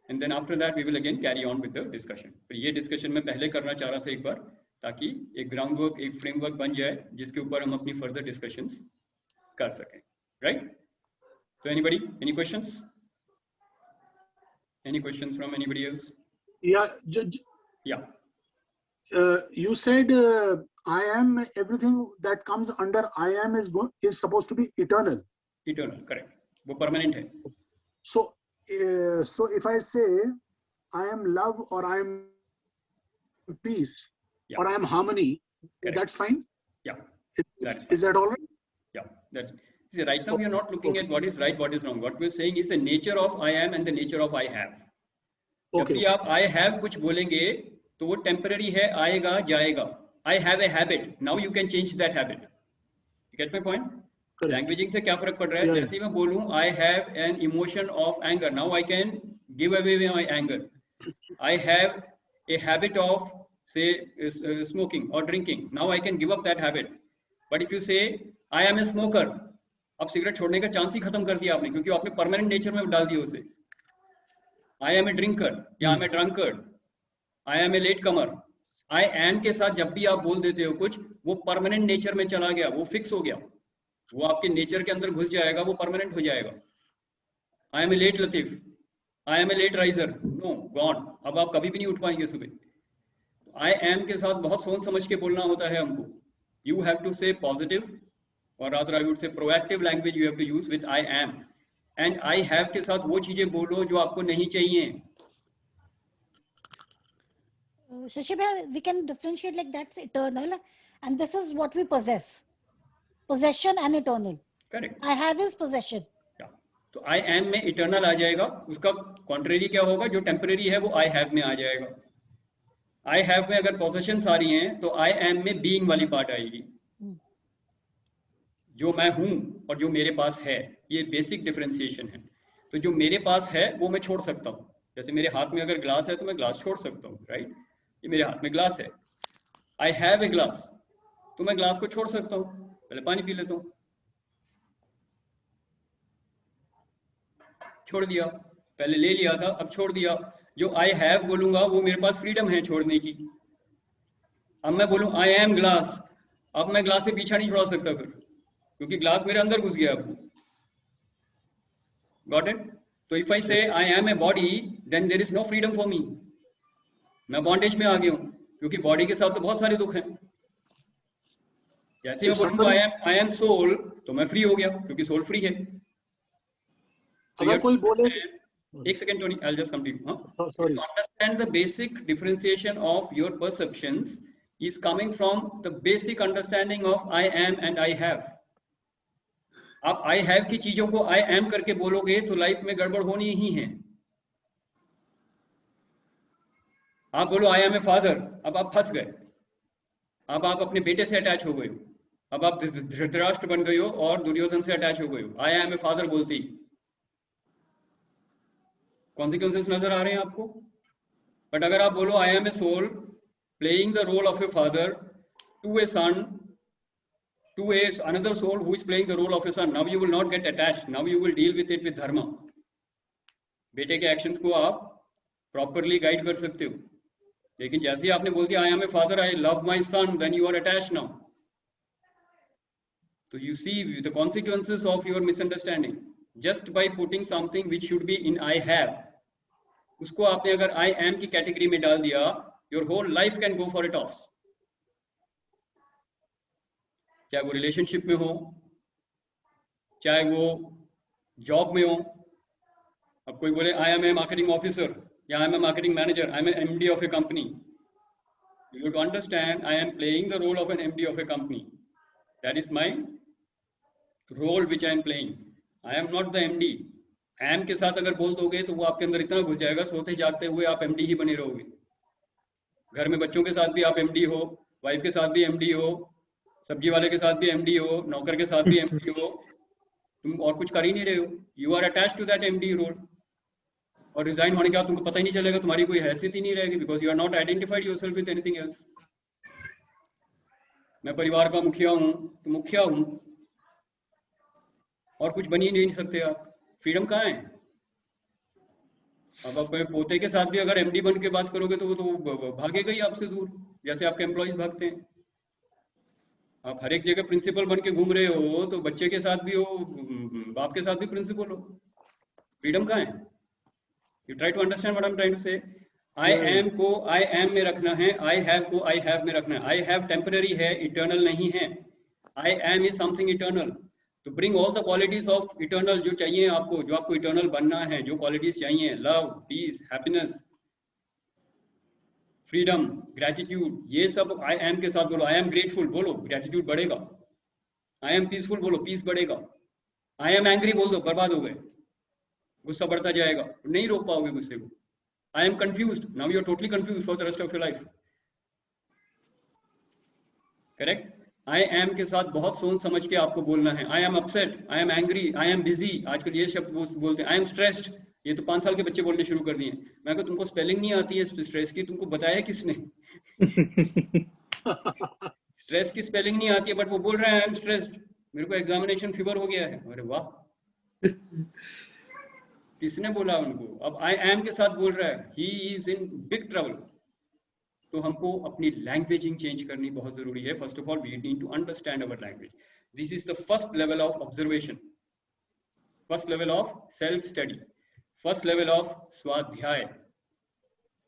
and then after that we will again carry on with the discussion. तो ये discussion मैं पहले करना चाह रहा था एक बार, ताकि एक groundwork, एक framework बन जाए जिसके ऊपर हम अपनी further discussions कर सकें, right? So anybody, any questions? Any questions from anybody else? Yeah. You said I am, everything that comes under I am is supposed to be eternal. Eternal, correct. वो permanent है. So if I say I am love, or I am peace, or I am harmony, correct. That's fine. Yeah, that's fine. Is that all right? Yeah, that's. See, right now we are not looking at what is right, what is wrong. What we are saying is the nature of I am and the nature of I have. जब भी आप I have कुछ बोलेंगे तो वो temporary है, आएगा जाएगा. I have a habit. Now you can change that habit. You get my point? लैंग्वेजिंग से क्या फर्क पड़ रहा है? जैसे ही मैं बोलूं I have an emotion of anger, now I can give away my anger. I have a habit of से स्मोकिंग और drinking, now I can give up that habit. But if you से आई एम ए स्मोकर, अब सिगरेट छोड़ने का चांस ही खत्म कर दिया आपने, क्योंकि आपने परमानेंट नेचर में डाल दिया उसे. आई एम ए ड्रिंकर या I am a drunkard, I am a late comer. I am के साथ जब भी आप बोल देते हो कुछ, वो परमानेंट नेचर में चला गया, वो फिक्स हो गया, वो आपके नेचर के अंदर घुस जाएगा, वो परमानेंट हो जाएगा. आई एम ए लेट लतीफ, I am a late riser, no gone, अब आप कभी भी नहीं उठ पाएंगे सुबह. आई एम के साथ बहुत सोच समझ के बोलना होता है हमको. You have to say positive, और rather I would say proactive language you have to use with I am. And I have के साथ वो चीजें बोलो जो आपको नहीं चाहिए. Shashi bhai, we can differentiate like that's eternal, and this is what we possess. Possession and eternal. Correct. I have is possession. Yeah. तो I am में eternal आ जाएगा, उसका contrary क्या होगा? जो temporary है वो I have में आ जाएगा. I have में अगर possessions आ रही हैं तो I am में being वाली part आएगी. जो मैं हूँ और जो मेरे पास है, ये basic differentiation है. तो जो मेरे पास है वो मैं छोड़ सकता हूँ. जैसे मेरे हाथ में अगर ग्लास है तो मैं ग्लास छोड़ सकता हूँ, right? ये मेरे हाथ में ग्लास है. I have a glass, तो मैं ग्लास को छोड़ सकता हूँ, पहले पानी पी लेता हूँ. छोड़ दिया, पहले ले लिया था, अब छोड़ दिया. जो आई हैव बोलूंगा वो मेरे पास फ्रीडम है छोड़ने की. अब मैं बोलूं आई एम ग्लास, अब मैं ग्लास से पीछा नहीं छुड़ा सकता फिर, क्योंकि ग्लास मेरे अंदर घुस गया. अब गॉट इट? तो if I say I am a body, then there is no freedom for me. मैं बॉन्डेज में आ गया हूं, क्योंकि बॉडी के साथ तो बहुत सारे दुख हैं. जैसे मैं बोलूंगा आई एम सोल, तो मैं फ्री हो गया, क्योंकि सोल फ्री है. अगर कोई बोले, एक second Tony, I will just complete. Sorry. To understand the basic differentiation of your perceptions is coming from the basic understanding of I am and I have. आप I have की चीजों को I am करके बोलोगे तो लाइफ में गड़बड़ होनी ही है. आप बोलो I am a father, अब आप फंस गए. अब आप अपने बेटे से अटैच हो गए हो, अब आप धृतराष्ट्र बन गए हो और दुर्योधन से अटैच हो गए हो. I am a father बोलते ही कॉन्सिक्वेंसेस नजर आ रहे हैं आपको. बट अगर आप बोलो I am a soul playing the role of a father to a son, to a another soul who is playing the role of a son, now you will not get attached, now you will deal with it with dharma. बेटे के एक्शंस को आप प्रॉपरली गाइड कर सकते हो. लेकिन जैसे ही आपने बोल दिया I am a father, I love my son, then you are attached now. तो you see the consequences of your misunderstanding just by putting something which should be in I have. उसको आपने अगर आई एम की कैटेगरी में डाल दिया, your whole life can go for a toss. चाहे वो रिलेशनशिप में हो, चाहे वो जॉब में हो. अब कोई बोले I am a marketing officer या I am a marketing manager, I am a MD of a company. You have to understand, I am playing the role of an MD of a company. That is my role which I am playing. I am not the MD. am के साथ अगर बोल दोगे तो वो आपके अंदर इतना घुस जाएगा, सोते जागते हुए आप MD ही बने रहोगे. घर में बच्चों के साथ भी आप MD हो, वाइफ के साथ भी MD हो, सब्जी वाले के साथ भी MD हो, नौकर के साथ भी MD हो. तुम और कुछ कर ही नहीं रहे हो. You are attached to that MD role. और रिजाइन होने के बाद तुमको पता ही नहीं चलेगा, तुम्हारी कोई हैसियत ही नहीं रहेगी, because you are not identified yourself with anything else. मैं परिवार का मुखिया हूँ तो मुखिया हूँ, और कुछ बन ही नहीं सकते आप. फ्रीडम कहाँ है? अब अपने पोते के साथ भी अगर एमडी बन के बात करोगे तो वो तो भागेगा ही आपसे दूर, जैसे आपके एम्प्लॉइज भागते हैं. आप हर एक जगह प्रिंसिपल बन के घूम रहे हो तो बच्चे के साथ भी हो, बाप के साथ भी प्रिंसिपल हो. फ्रीडम कहाँ है? You try to understand what I am trying to say. I M को आई एम में रखना है, आई हैव को आई हैव में रखना है. आई हैव टेम्पररी है, इटर्नल नहीं है. I am is something eternal. तो bring all the qualities of eternal जो चाहिए आपको, जो आपको इटर्नल बनना है, जो क्वालिटीज चाहिए, love, peace, happiness, freedom, gratitude, ये सब आई एम के साथ बोलो. आई एम ग्रेटफुल बोलो, ग्रेटिट्यूड बढ़ेगा. आई एम पीसफुल बोलो, पीस बढ़ेगा. आई एम एंग्री बोल दो, बर्बाद हो गए, गुस्सा बढ़ता जाएगा, नहीं रोक पाओगे गुस्से को. I am confused, now you are totally confused for the rest of your life. Correct? I am के साथ बहुत सोच समझ के आपको बोलना है. I am upset, I am angry, I am busy. आजकल ये शब्द बोलते हैं. आई एम स्ट्रेस्ड, ये तो 5 साल के बच्चे बोलने शुरू कर दिए. मैं कहता तुमको स्पेलिंग नहीं आती है स्ट्रेस की, तुमको बताया किसने? स्ट्रेस की स्पेलिंग नहीं आती है, बट वो बोल रहा है आई एम स्ट्रेस्ड, मेरे को एग्जामिनेशन फीवर हो गया है. अरे वाह, किसने बोला उनको? अब आई एम के साथ बोल रहा है, he is in big trouble. तो हमको अपनी लैंग्वेजिंग चेंज करनी बहुत जरूरी है. First of all we need to understand our language. This is the first level of observation, first level of self study, first level of swadhyaya.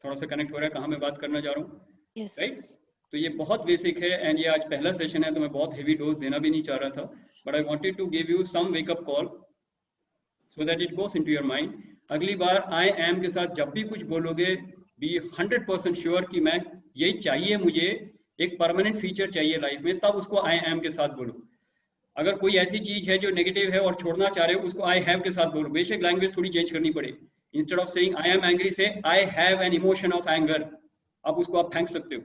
थोड़ा सा कनेक्ट हो रहा है कहाँ मैं बात करना जा रहा हूँ, राइट? तो ये बहुत बेसिक है, एंड ये आज पहला सेशन है तो मैं बहुत हेवी डोज देना भी नहीं चाह रहा था, but I wanted to give you some wake up call so that it goes into your mind. अगली बार I am के साथ जब भी कुछ बोलोगे, be 100% sure कि मैं यही चाहिए, मुझे एक परमानेंट फीचर चाहिए लाइफ में, तब उसको I am के साथ बोलो. अगर कोई ऐसी चीज है जो नेगेटिव है और छोड़ना चाह रहे हो, उसको I have के साथ बोलो. बेशक लैंग्वेज थोड़ी चेंज करनी पड़े. Instead of saying I am angry से I have an emotion of anger. अब उसको आप फेंक सकते हो.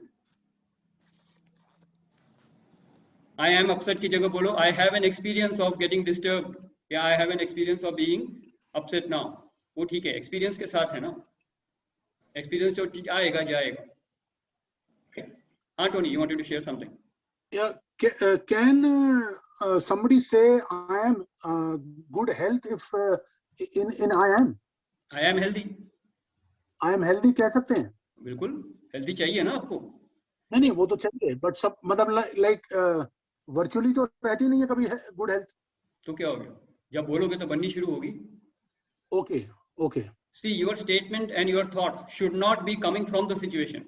I am upset की जगह बोलो I have an experience of getting disturbed, या I have an experience of being upset now. वो ठीक है, एक्सपीरियंस के साथ है ना. एक्सपीरियंस जो आएगा जाएगा. हाँ Tony, you wanted to share something? Yeah, can somebody say I am good health if in I am? I am healthy. I am healthy कह सकते हैं? बिल्कुल, हेल्दी चाहिए ना आपको. नहीं वो तो चाहिए, बट सब मतलब लाइक वर्चुअली तो रहती नहीं है कभी गुड हेल्थ. तो क्या हो गया? जब बोलोगे तो बननी शुरू होगी. Okay, okay. See, your statement and your thoughts should not be coming from the situation.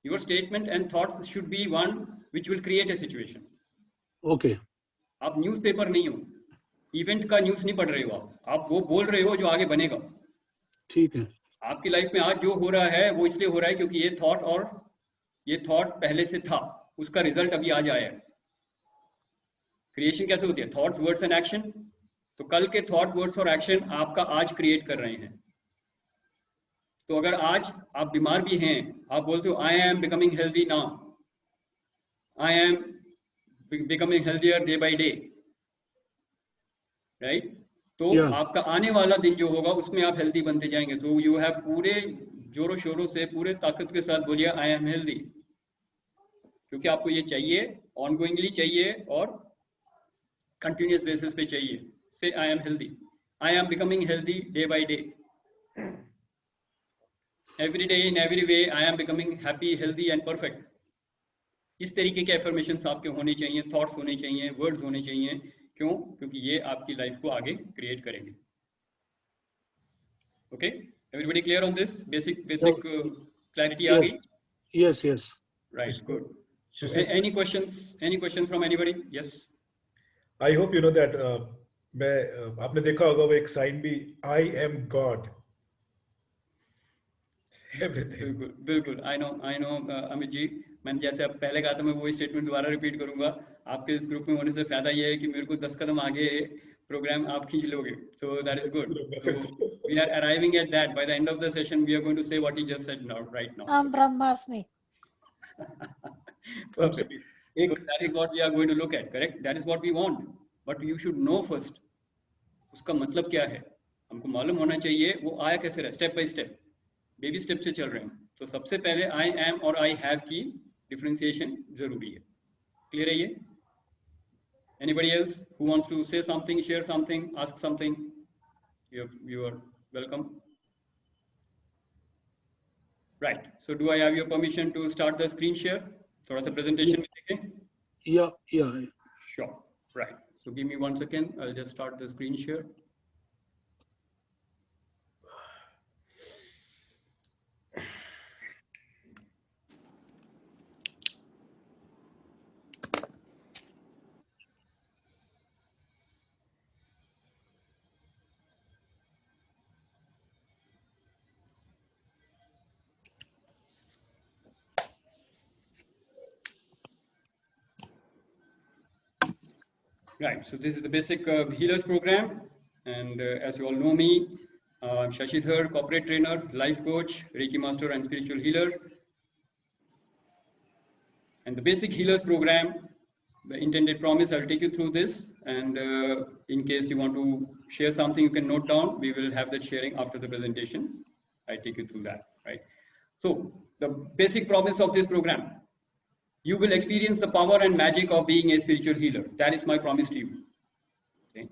Your statement and thoughts should be one which will create a situation. Okay. आप न्यूज़पेपर नहीं हो, इवेंट का न्यूज़ नहीं पढ़ रहे हो, आप वो बोल रहे हो जो आगे बनेगा. ठीक है. आपकी लाइफ में आज जो हो रहा है वो इसलिए हो रहा है क्योंकि ये थॉट और ये थॉट पहले से था, उसका रिजल्ट अभी आज आया है. क्रिएशन कैसे होती है? Thoughts, words and action. तो कल के थॉट, वर्ड्स और एक्शन आपका आज क्रिएट कर रहे हैं. तो अगर आज आप बीमार भी हैं, आप बोलते हो I am becoming healthy now, I am becoming healthier day by day, right? तो आपका आने वाला दिन जो होगा उसमें आप हेल्दी बनते जाएंगे. तो यू हैव पूरे जोरों शोरों से, पूरे ताकत के साथ बोलिए आई एम हेल्दी, क्योंकि आपको ये चाहिए, ऑनगोइंगली चाहिए और कंटिन्यूअस बेसिस पे चाहिए. Say I am healthy. I am becoming healthy day by day. Every day in every way I am becoming happy, healthy and perfect. इस तरीके के affirmations आपके होने चाहिए, thoughts होने चाहिए, words होने चाहिए. क्यों? क्योंकि ये आपकी लाइफ को आगे क्रिएट करेंगे. Okay? Everybody clear on this? Basic clarity आ गई? Yes, yes. Right, good. Any questions? Any questions from anybody? Yes. I hope you know that. आपने देखा होगा वो एक साइन भी, आई एम गॉड. बिल्कुल बिल्कुल. आई नो अमित जी, मैंने जैसे अब पहले कहा था, मैं वही स्टेटमेंट दोबारा रिपीट करूंगा। आपके इस ग्रुप में होने से फायदा ये है कि मेरे को 10 कदम आगे प्रोग्राम आप खींच लोगे, so that is good. So we are arriving at that. By the end of the session, we are going to say what he just said now, right now. Brahmasmi. Perfect. So that is what we are going to look at, correct? That is what we want. But you should know first. उसका मतलब क्या है? हमको मालूम होना चाहिए वो आया कैसे रहा, step by step, baby step से चल रहे हैं। तो सबसे पहले आई एम और आई हैव की डिफरेंशिएशन जरूरी है। क्लियर है ये? Anybody else who wants to say something, share something, ask something? You are welcome. Right. So do I have your permission to start the screen share? थोड़ा सा presentation में देखें? Yeah. Sure. Right. So give me 1 second. I'll just start the screen share. Right, so this is the basic healers program, and as you all know me, I'm Shashidhar, corporate trainer, life coach, Reiki master, and spiritual healer. And the basic healers program, the intended promise, I'll take you through this, and in case you want to share something, you can note down. We will have that sharing after the presentation. I take you through that, right? So the basic promise of this program: you will experience the power and magic of being a spiritual healer. That is my promise to you. Okay?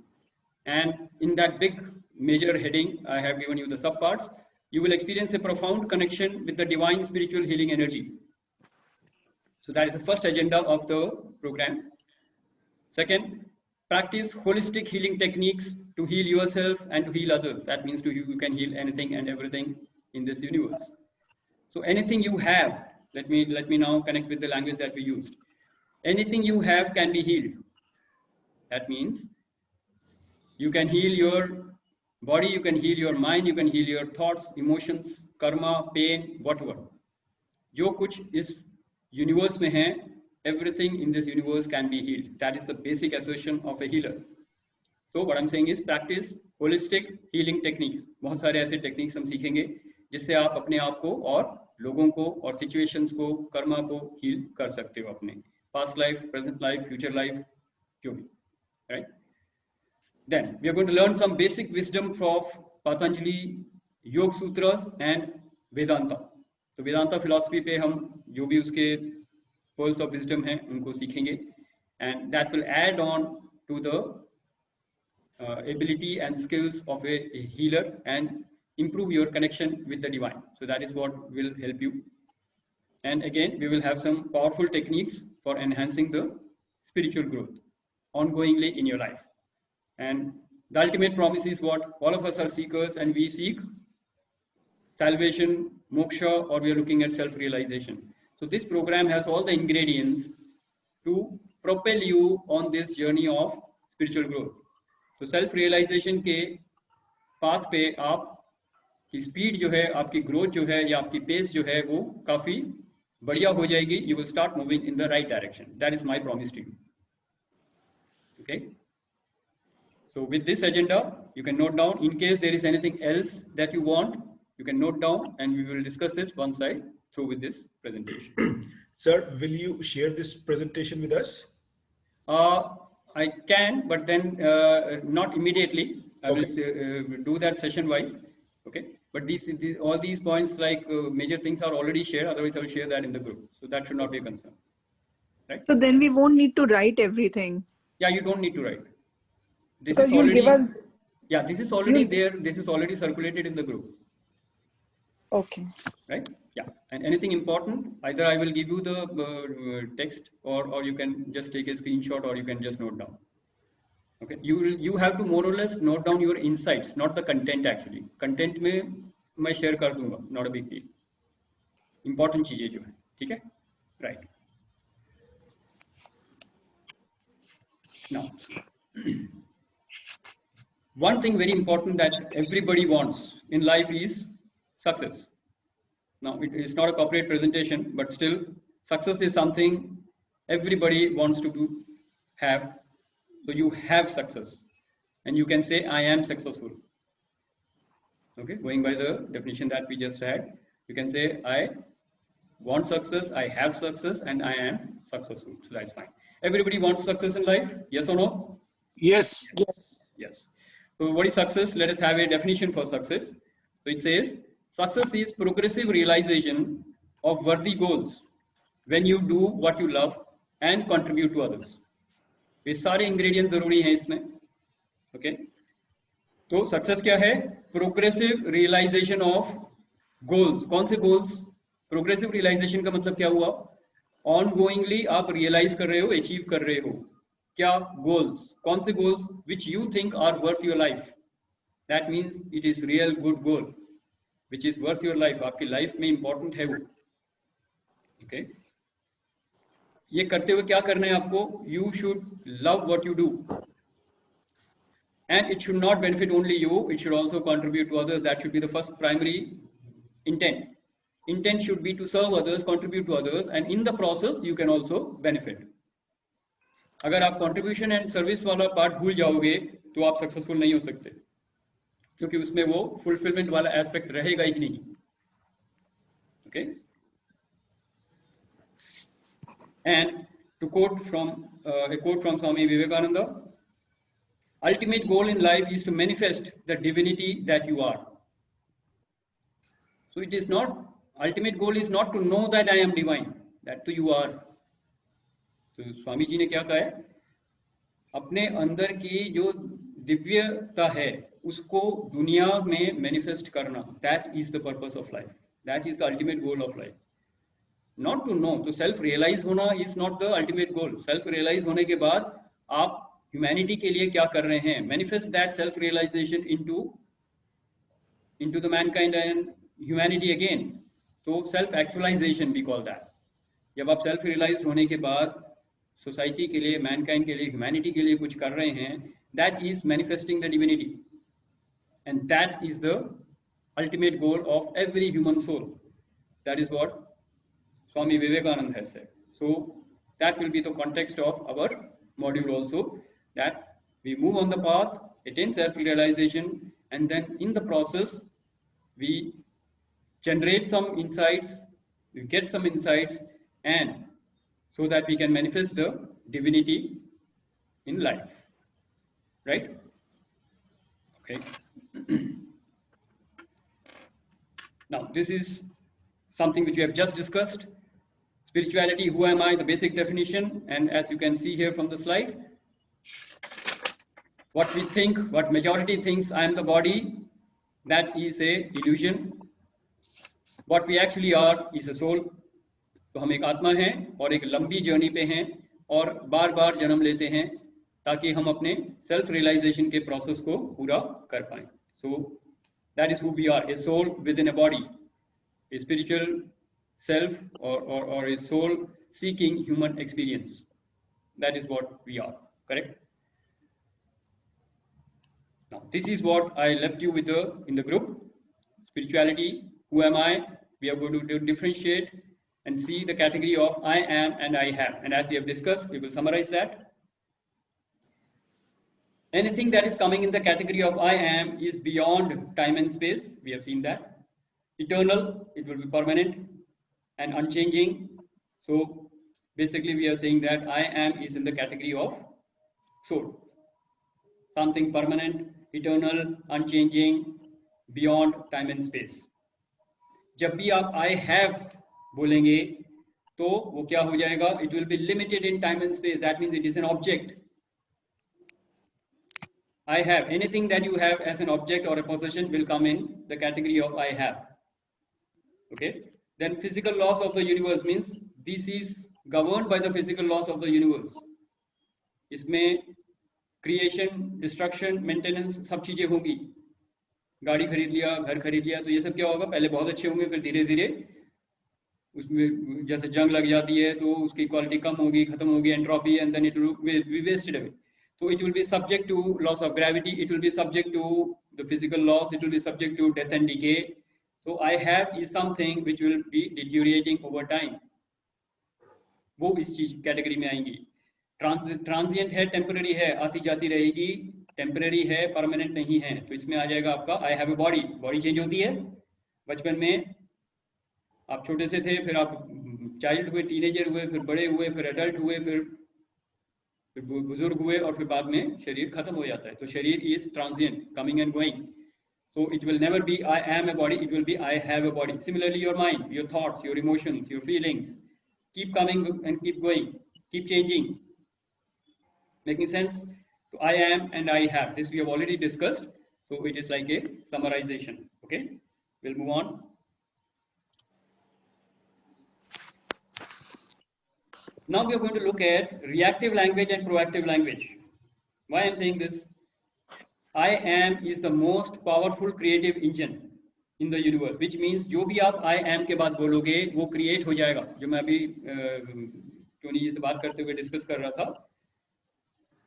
And in that big major heading, I have given you the subparts. You will experience a profound connection with the divine spiritual healing energy. So that is the first agenda of the program. Second, practice holistic healing techniques to heal yourself and to heal others. That means you can heal anything and everything in this universe. So anything you have, let me now connect with the language that we used. Anything you have can be healed. That means you can heal your body, you can heal your mind, you can heal your thoughts, emotions, karma, pain, whatever. जो कुछ इस universe में है, everything in this universe can be healed. That is the basic assertion of a healer. So what I'm saying is practice holistic healing techniques. बहुत सारे ऐसे techniques हम सीखेंगे जिससे आप अपने आप को और लोगों को और situations को, कर्मा को heal कर सकते हो, अपने past life, present life, future life, जो भी, right? Then we are going to learn some basic wisdom of Patanjali, Yoga Sutras and Vedanta. तो वेदांता फिलॉसफी पे हम जो भी उसके pearls of wisdom हैं उनको सीखेंगे, and that will add on to the ability and skills of a healer and improve your connection with the divine. So that is what will help you. And again, we will have some powerful techniques for enhancing the spiritual growth ongoingly in your life. And the ultimate promise is what? All of us are seekers and we seek salvation, moksha, or we are looking at self-realization. So this program has all the ingredients to propel you on this journey of spiritual growth. So self-realization के path पे आप की speed जो है, आपकी growth जो है या आपकी pace जो है, वो काफी बढ़िया हो जाएगी. You will start moving in the right direction. That is my promise to you. Okay. So with this agenda, you can note down. In case there is anything else that you want, you can note down and we will discuss it once I through with this presentation. Sir, will you share this presentation with us? I can, but then not immediately. I will do that session wise. Okay. But all these points, like major things, are already shared. Otherwise, I will share that in the group. So that should not be a concern. Right. So then we won't need to write everything. Yeah, you don't need to write. This so is you'll already, give us. Yeah, this is already there. This is already circulated in the group. Okay. Right. Yeah. And anything important, either I will give you the text, or you can just take a screenshot, or you can just note down. Okay. You have to more or less note down your insights, not the content actually. Content में मैं share कर दूँगा. Not a big deal. Important चीजें जो है, ठीक है? Right. Now, one thing very important that everybody wants in life is success. Now, it is not a corporate presentation, but still, Success is something everybody wants to have. So you have success, and you can say, I am successful. Okay, going by the definition that we just had, you can say, I want success, I have success, and I am successful. So that's fine. Everybody wants success in life, yes or no? Yes. Yes. So what is success? Let us have a definition for success. So it says, success is progressive realization of worthy goals when you do what you love and contribute to others. ये सारे इंग्रेडिएंट्स जरूरी हैं इसमें. ओके, तो सक्सेस क्या है? Progressive realisation of goals. कौन से गोल्स? प्रोग्रेसिव रियलाइजेशन का मतलब क्या हुआ? ऑन गोइंगली आप रियलाइज कर रहे हो, अचीव कर रहे हो. क्या गोल्स? कौन से goals? Which you think are worth your life. That means it is real good goal which is worth your life. आपकी लाइफ में इंपॉर्टेंट है वो. ओके, ये करते हुए क्या करना है आपको? You should love what you do, and it should not benefit only you, it should also contribute to others. That should be the first primary intent. Intent should be to serve others, contribute to others, and in the process you can also benefit. अगर आप contribution and service वाला पार्ट भूल जाओगे तो आप सक्सेसफुल नहीं हो सकते, क्योंकि उसमें वो फुलफिलमेंट वाला एस्पेक्ट रहेगा ही नहीं. Okay, and to quote from a quote from Swami Vivekananda, ultimate goal in life is to manifest the divinity that you are. So it is not, ultimate goal is not to know that I am divine, that to you are. So Swami ji ने क्या कहा है? अपने अंदर की जो दिव्यता है उसको दुनिया में मैनिफेस्ट करना. That is the purpose of life. That is the ultimate goal of life. Not to know. तो self realize होना is not the ultimate goal. Self realize होने के बाद आप ह्यूमैनिटी के लिए क्या कर रहे हैं? Manifest that self realisation into the mankind and humanity again. तो self actualisation we call that. जब आप सेल्फ रियलाइज होने के बाद सोसाइटी के लिए, मैनकाइंड के लिए, ह्यूमैनिटी के लिए कुछ कर रहे हैं, that is manifesting the divinity, and that is the ultimate goal of every human soul. That is what Swami Vivekananda has said. So that will be the context of our module also, that we move on the path, attain self-realization, and then in the process we generate some insights, we get some insights, and so that we can manifest the divinity in life, right? Okay. Now this is something which we have just discussed. Spirituality, who am I, the basic definition, and as you can see here from the slide, what we think, what majority thinks I am the body, that is a illusion. What we actually are is a soul. तो हम एक आत्मा हैं और एक लंबी जर्नी पे हैं और बार बार जन्म लेते हैं ताकि हम अपने सेल्फ रियलाइजेशन के प्रोसेस को पूरा कर पाएं. So that is who we are, a soul within a body, a spiritual self or a soul seeking human experience. That is what we are, correct? Now this is what I left you with in the group. Spirituality, who am I? We are going to differentiate and see the category of I am and I have, and as we have discussed, we will summarize that. Anything that is coming in the category of I am is beyond time and space. We have seen that. Eternal, it will be permanent and unchanging. So basically we are saying that I am is in the category of soul, something permanent, eternal, unchanging, beyond time and space. जब भी आप I have बोलेंगे तो वो क्या हो जाएगा? It will be limited in time and space. That means it is an object. I have, anything that you have as an object or a possession will come in the category of I have. Okay. Then physical laws of the universe means this is governed by the physical laws of the universe. इसमें creation, destruction, maintenance सब चीजें होंगी. गाड़ी खरीद लिया, घर खरीद लिया, तो ये सब क्या होगा? पहले बहुत अच्छे होंगे, फिर धीरे धीरे उसमें जैसे जंग लग जाती है तो उसकी क्वालिटी कम होगी, खत्म होगी, entropy, and then it will be wasted away. So it will be subject to laws of gravity, it will be subject to the physical laws, it will be subject to death and decay. So I have is something which will be deteriorating over time. वो इस चीज कैटेगरी में आएंगी। ट्रांजिएंट है, टेम्पररी है, आती जाती रहेगी, टेम्पररी है, परमानेंट नहीं है, तो इसमें आ जाएगा आपका आई have a body. Body change होती है, बचपन में आप छोटे से थे, फिर आप चाइल्ड हुए, टीनेजर हुए, फिर बड़े हुए, फिर एडल्ट हुए, फिर बुजुर्ग हुए, और फिर बाद में शरीर खत्म हो जाता है। तो शरीर is transient, coming and going. So it will never be I am a body, it will be I have a body. Similarly, your mind, your thoughts, your emotions, your feelings keep coming and keep going, keep changing. Making sense? So I am and I have. This we have already discussed. So it is like a summarization. Okay, we'll move on. Now we are going to look at reactive language and proactive language. Why I am saying this? I am is the most powerful creative engine in the universe, which means जो भी आप I am के बाद बोलोगे वो create हो जाएगा। जो मैं अभी टोनी जी से बात करते हुए डिस्कस कर रहा था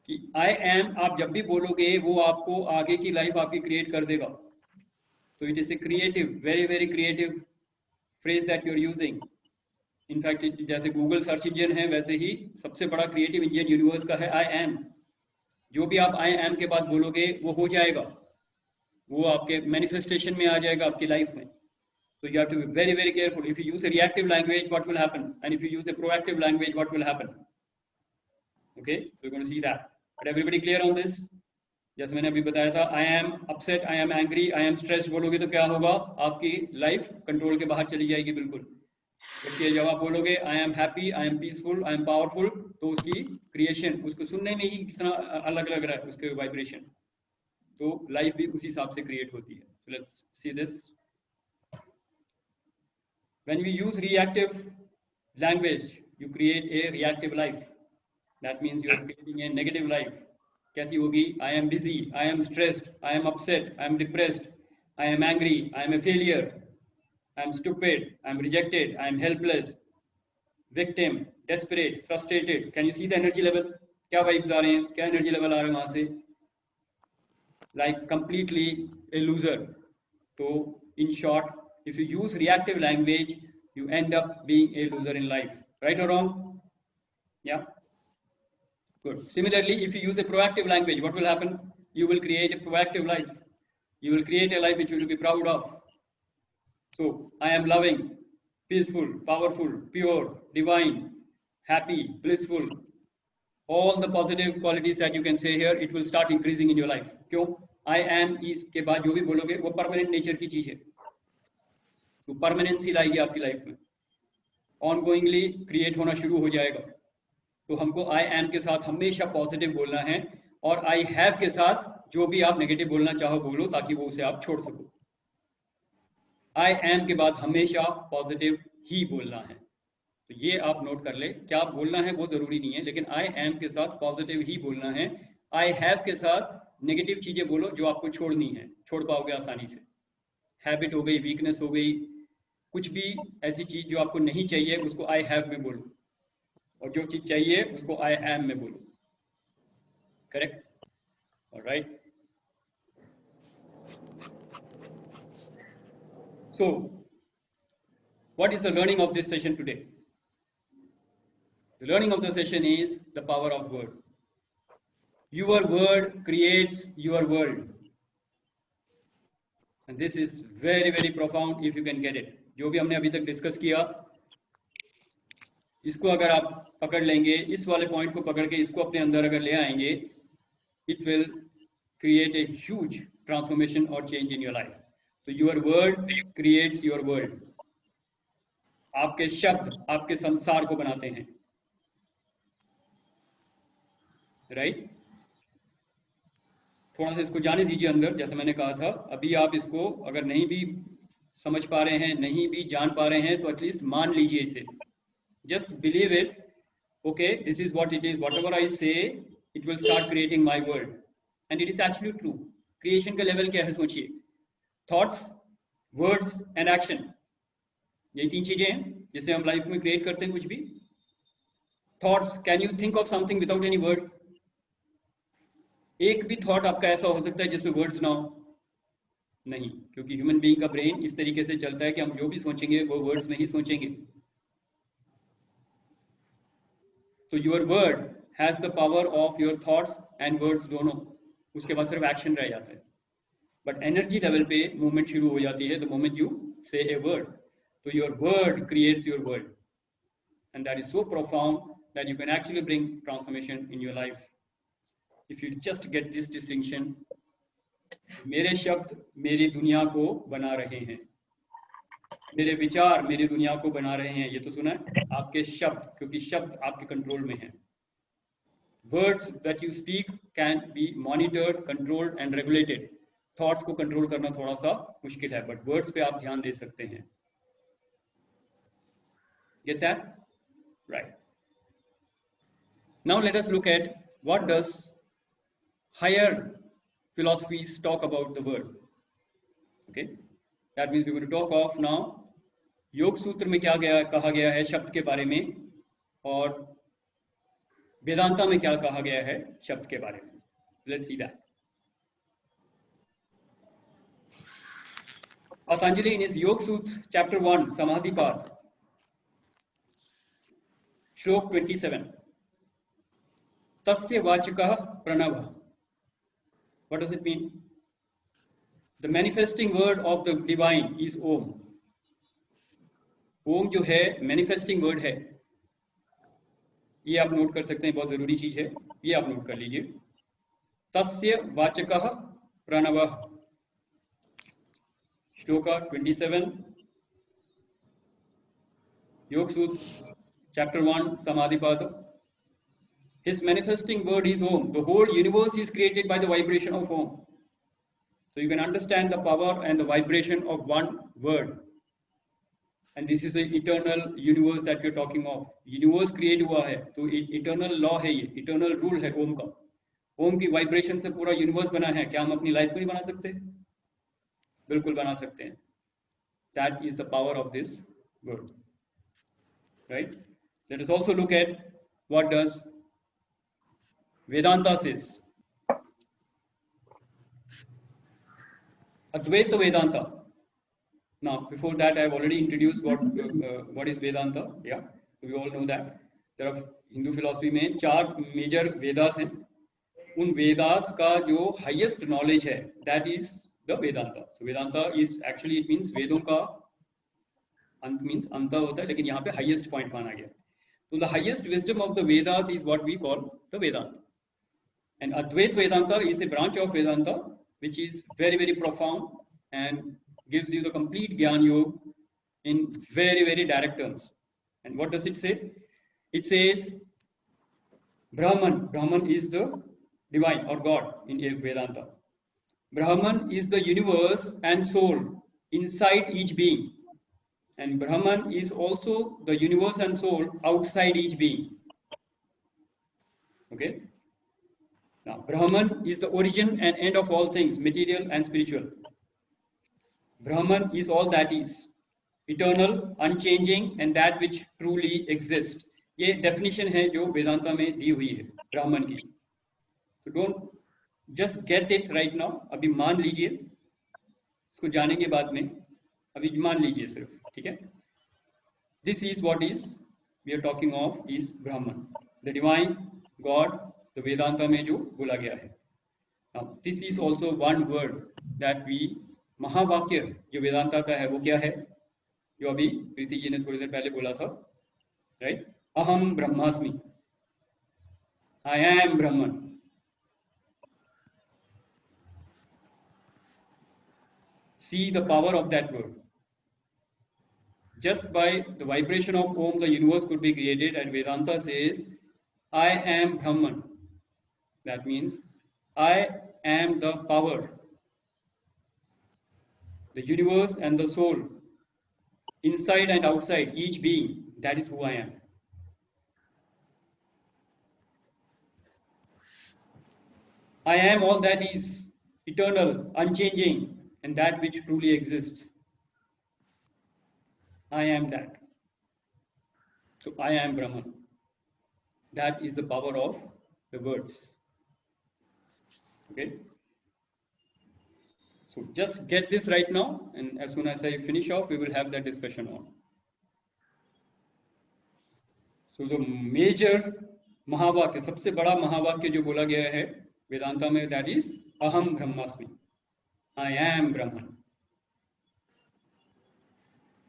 कि I am आप जब भी बोलोगे वो आपको आगे की लाइफ आपकी क्रिएट कर देगा। तो it is a creative, very very creative phrase that you are using. In fact जैसे गूगल सर्च इंजन है, वैसे ही सबसे बड़ा क्रिएटिव इंजन यूनिवर्स का है I am। जो भी आप आई एम के बाद बोलोगे वो हो जाएगा, वो आपके मैनिफेस्टेशन में आ जाएगा आपकी लाइफ में। So you have to be very very careful. If you use a reactive language, what will happen? And if you use a proactive language, what will happen? Okay, so we're going to see that. But everybody clear on this? जैसे मैंने अभी बताया था, I am upset, I am angry, I am stressed बोलोगे तो क्या होगा? आपकी लाइफ कंट्रोल के बाहर चली जाएगी बिल्कुल। जबकि जब आप बोलोगे I am happy, I am peaceful, I am powerful, तो उसकी क्रिएशन, उसको सुनने में ही कितना अलग लग रहा है उसके वाइब्रेशन, तो लाइफ भी उसी हिसाब से क्रिएट होती है। So let's see this. When we use reactive language, you create a reactive life. That means you are creating a negative life. कैसी होगी? I am busy, I am stressed, I am upset, I am depressed, I am angry, I am a failure, I am stupid, I am rejected, I am helpless, victim, desperate, frustrated. Can you see the energy level? क्या वाइब्स आ रहे हैं, क्या एनर्जी लेवल आ रहे हैं वहां से? Like completely a loser. So in short, if you use reactive language, you end up being a loser in life. Right or wrong? Yeah. Good. Similarly, if you use a proactive language, what will happen? You will create a proactive life. You will create a life which you will be proud of. So I am loving, peaceful, powerful, pure, divine, happy, blissful. All the positive qualities that you can say here, it will start increasing in your life. क्यों? I am is के बाद जो भी बोलोगे वो परमानेंट नेचर की चीज है, तो परमानेंसी लाएगी आपकी लाइफ में, ऑनगोइंगली क्रिएट होना शुरू हो जाएगा। तो हमको I am के साथ हमेशा पॉजिटिव बोलना है, और I have के साथ जो भी आप नेगेटिव बोलना चाहो बोलो, ताकि वो उसे आप छोड़ सको। I am के बाद हमेशा पॉजिटिव ही बोलना है। तो ये आप नोट कर ले, क्या बोलना है वो जरूरी नहीं है, लेकिन I am के साथ पॉजिटिव ही बोलना है। I have के साथ नेगेटिव चीजें बोलो जो आपको छोड़नी है, छोड़ पाओगे आसानी से। हैबिट हो गई, वीकनेस हो गई, कुछ भी ऐसी चीज जो आपको नहीं चाहिए उसको I have में बोलो, और जो चीज चाहिए उसको I am में बोलो। Correct? Alright. So, what is the learning of this session today? The learning of the session is the power of word. Your word creates your world. And this is very, very profound if you can get it. जो भी हमने अभी तक डिस्कस किया, इसको अगर आप पकड़ लेंगे, इस वाले पॉइंट को पकड़ के इसको अपने अंदर अगर ले आएंगे, it will create a huge transformation or change in your life. So your word creates your world. आपके शब्द आपके संसार को बनाते हैं, राइट? थोड़ा सा इसको जाने दीजिए अंदर। जैसे मैंने कहा था, अभी आप इसको अगर नहीं भी समझ पा रहे हैं, नहीं भी जान पा रहे हैं, तो एटलीस्ट मान लीजिए इसे। Just believe it. Okay, this is what it is, whatever I say it will start creating my world, and it is actually true. Creation का लेवल क्या है सोचिए, थॉट्स, वर्ड्स एंड एक्शन, यही तीन चीजें हैं जिससे हम लाइफ में क्रिएट करते हैं कुछ भी। Thoughts, can you think of something without any word? एक भी थॉट आपका ऐसा हो सकता है जिसमें वर्ड्स ना हो? नहीं, क्योंकि ह्यूमन बीइंग का ब्रेन इस तरीके से चलता है कि हम जो भी सोचेंगे वो वर्ड्स में ही सोचेंगे। So your word has the power of your thoughts and words दोनों. उसके बाद सिर्फ action रह जाता है. But energy level पे movement शुरू हो जाती है the moment you say a word. So your word creates your world. And that is so profound that you can actually bring transformation in your life. If you just get this distinction, मेरे शब्द मेरी दुनिया को बना रहे हैं, मेरे विचार मेरी दुनिया को बना रहे हैं. ये तो सुना है आपके शब्द, क्योंकि शब्द आपके कंट्रोल में हैं. Words that you speak can be monitored, controlled and regulated. Thoughts को कंट्रोल करना थोड़ा सा मुश्किल है, but words पे आप ध्यान दे सकते हैं. Get that? Right. Now let us look at what does higher philosophies talk about the word. Okay, that means we're going to talk of now योग सूत्र में क्या कहा गया है शब्द के बारे में, और वेदांता में क्या कहा गया है शब्द के बारे में. Let's see that. Patanjali in his Yoga Sutra, chapter 1, Samadhipad, श्लोक 27, तस्य वाचकः प्रणवः. What does it mean? The manifesting word of the divine is Om. ओम जो है मैनिफेस्टिंग वर्ड है. ये आप नोट कर सकते हैं, बहुत जरूरी चीज है, ये आप नोट कर लीजिए. तस्य वाचकः प्रणवः. श्लोक 27, योग सूत्र chapter 1, Samadhipad. His manifesting word is Om. The whole universe is created by the vibration of Om. So you can understand the power and the vibration of one word. And this is the eternal universe that we are talking of. Universe create हुआ है, तो eternal law है ये, eternal rule है ओम का. ओम की वाइब्रेशन से पूरा यूनिवर्स बना है. क्या हम अपनी लाइफ को नहीं बना सकते? बिल्कुल बना सकते हैं. That is the power of this word. Right? Let us also look at what does Vedanta says. Advaita Vedanta. Now, before that, I have already introduced what is Vedanta. Yeah, so we all know that. There are Hindu philosophy में 4 major Vedas हैं. उन Vedas का जो highest knowledge है, that is the Vedanta. So Vedanta is actually, it means वेदों का अंत means अंत होता है, लेकिन यहाँ पे highest point माना गया. So the highest wisdom of the Vedas is what we call the Vedanta. And Advaita Vedanta is a branch of Vedanta which is very, very profound and gives you the complete Gyan Yoga in very, very direct terms. And what does it say? It says Brahman. Brahman is the divine or God in Vedanta. Brahman is the universe and soul inside each being. And Brahman is also the universe and soul outside each being. Okay. Now, Brahman is the origin and end of all things, material and spiritual. Brahman is all that is, eternal, unchanging, and that which truly exists. ये definition है जो वेदांता में दी हुई है ब्राह्मण की. So don't just get it right now. अभी मान लीजिए, इसको जानेंगे बाद में. अभी मान लीजिए सिर्फ, ठीक है? This is what is we are talking of is Brahman, the divine God. The Vedanta में जो बोला गया है. Now, this is also one word that we महावाक्य जो वेदांता का है वो क्या है, जो अभी प्रीति जी ने थोड़ी देर पहले बोला था, राइट? अहम ब्रह्मास्मि, I am Brahman. See the power of that word. Just by the vibration of Om, the universe could be created, and Vedanta says, I am Brahman. That means I am the power, the universe and the soul, inside and outside each being. That is who I am. I am all that is, eternal, unchanging, and that which truly exists. I am that. So I am Brahman. That is the power of the words. Okay. So just get this right now, and as soon as I finish off, we will have that discussion on. So the major महावाक्य, सबसे बड़ा महावाक्य जो बोला गया है वेदांता में, दैट इज अहम ब्रह्मास्मि, I am Brahman.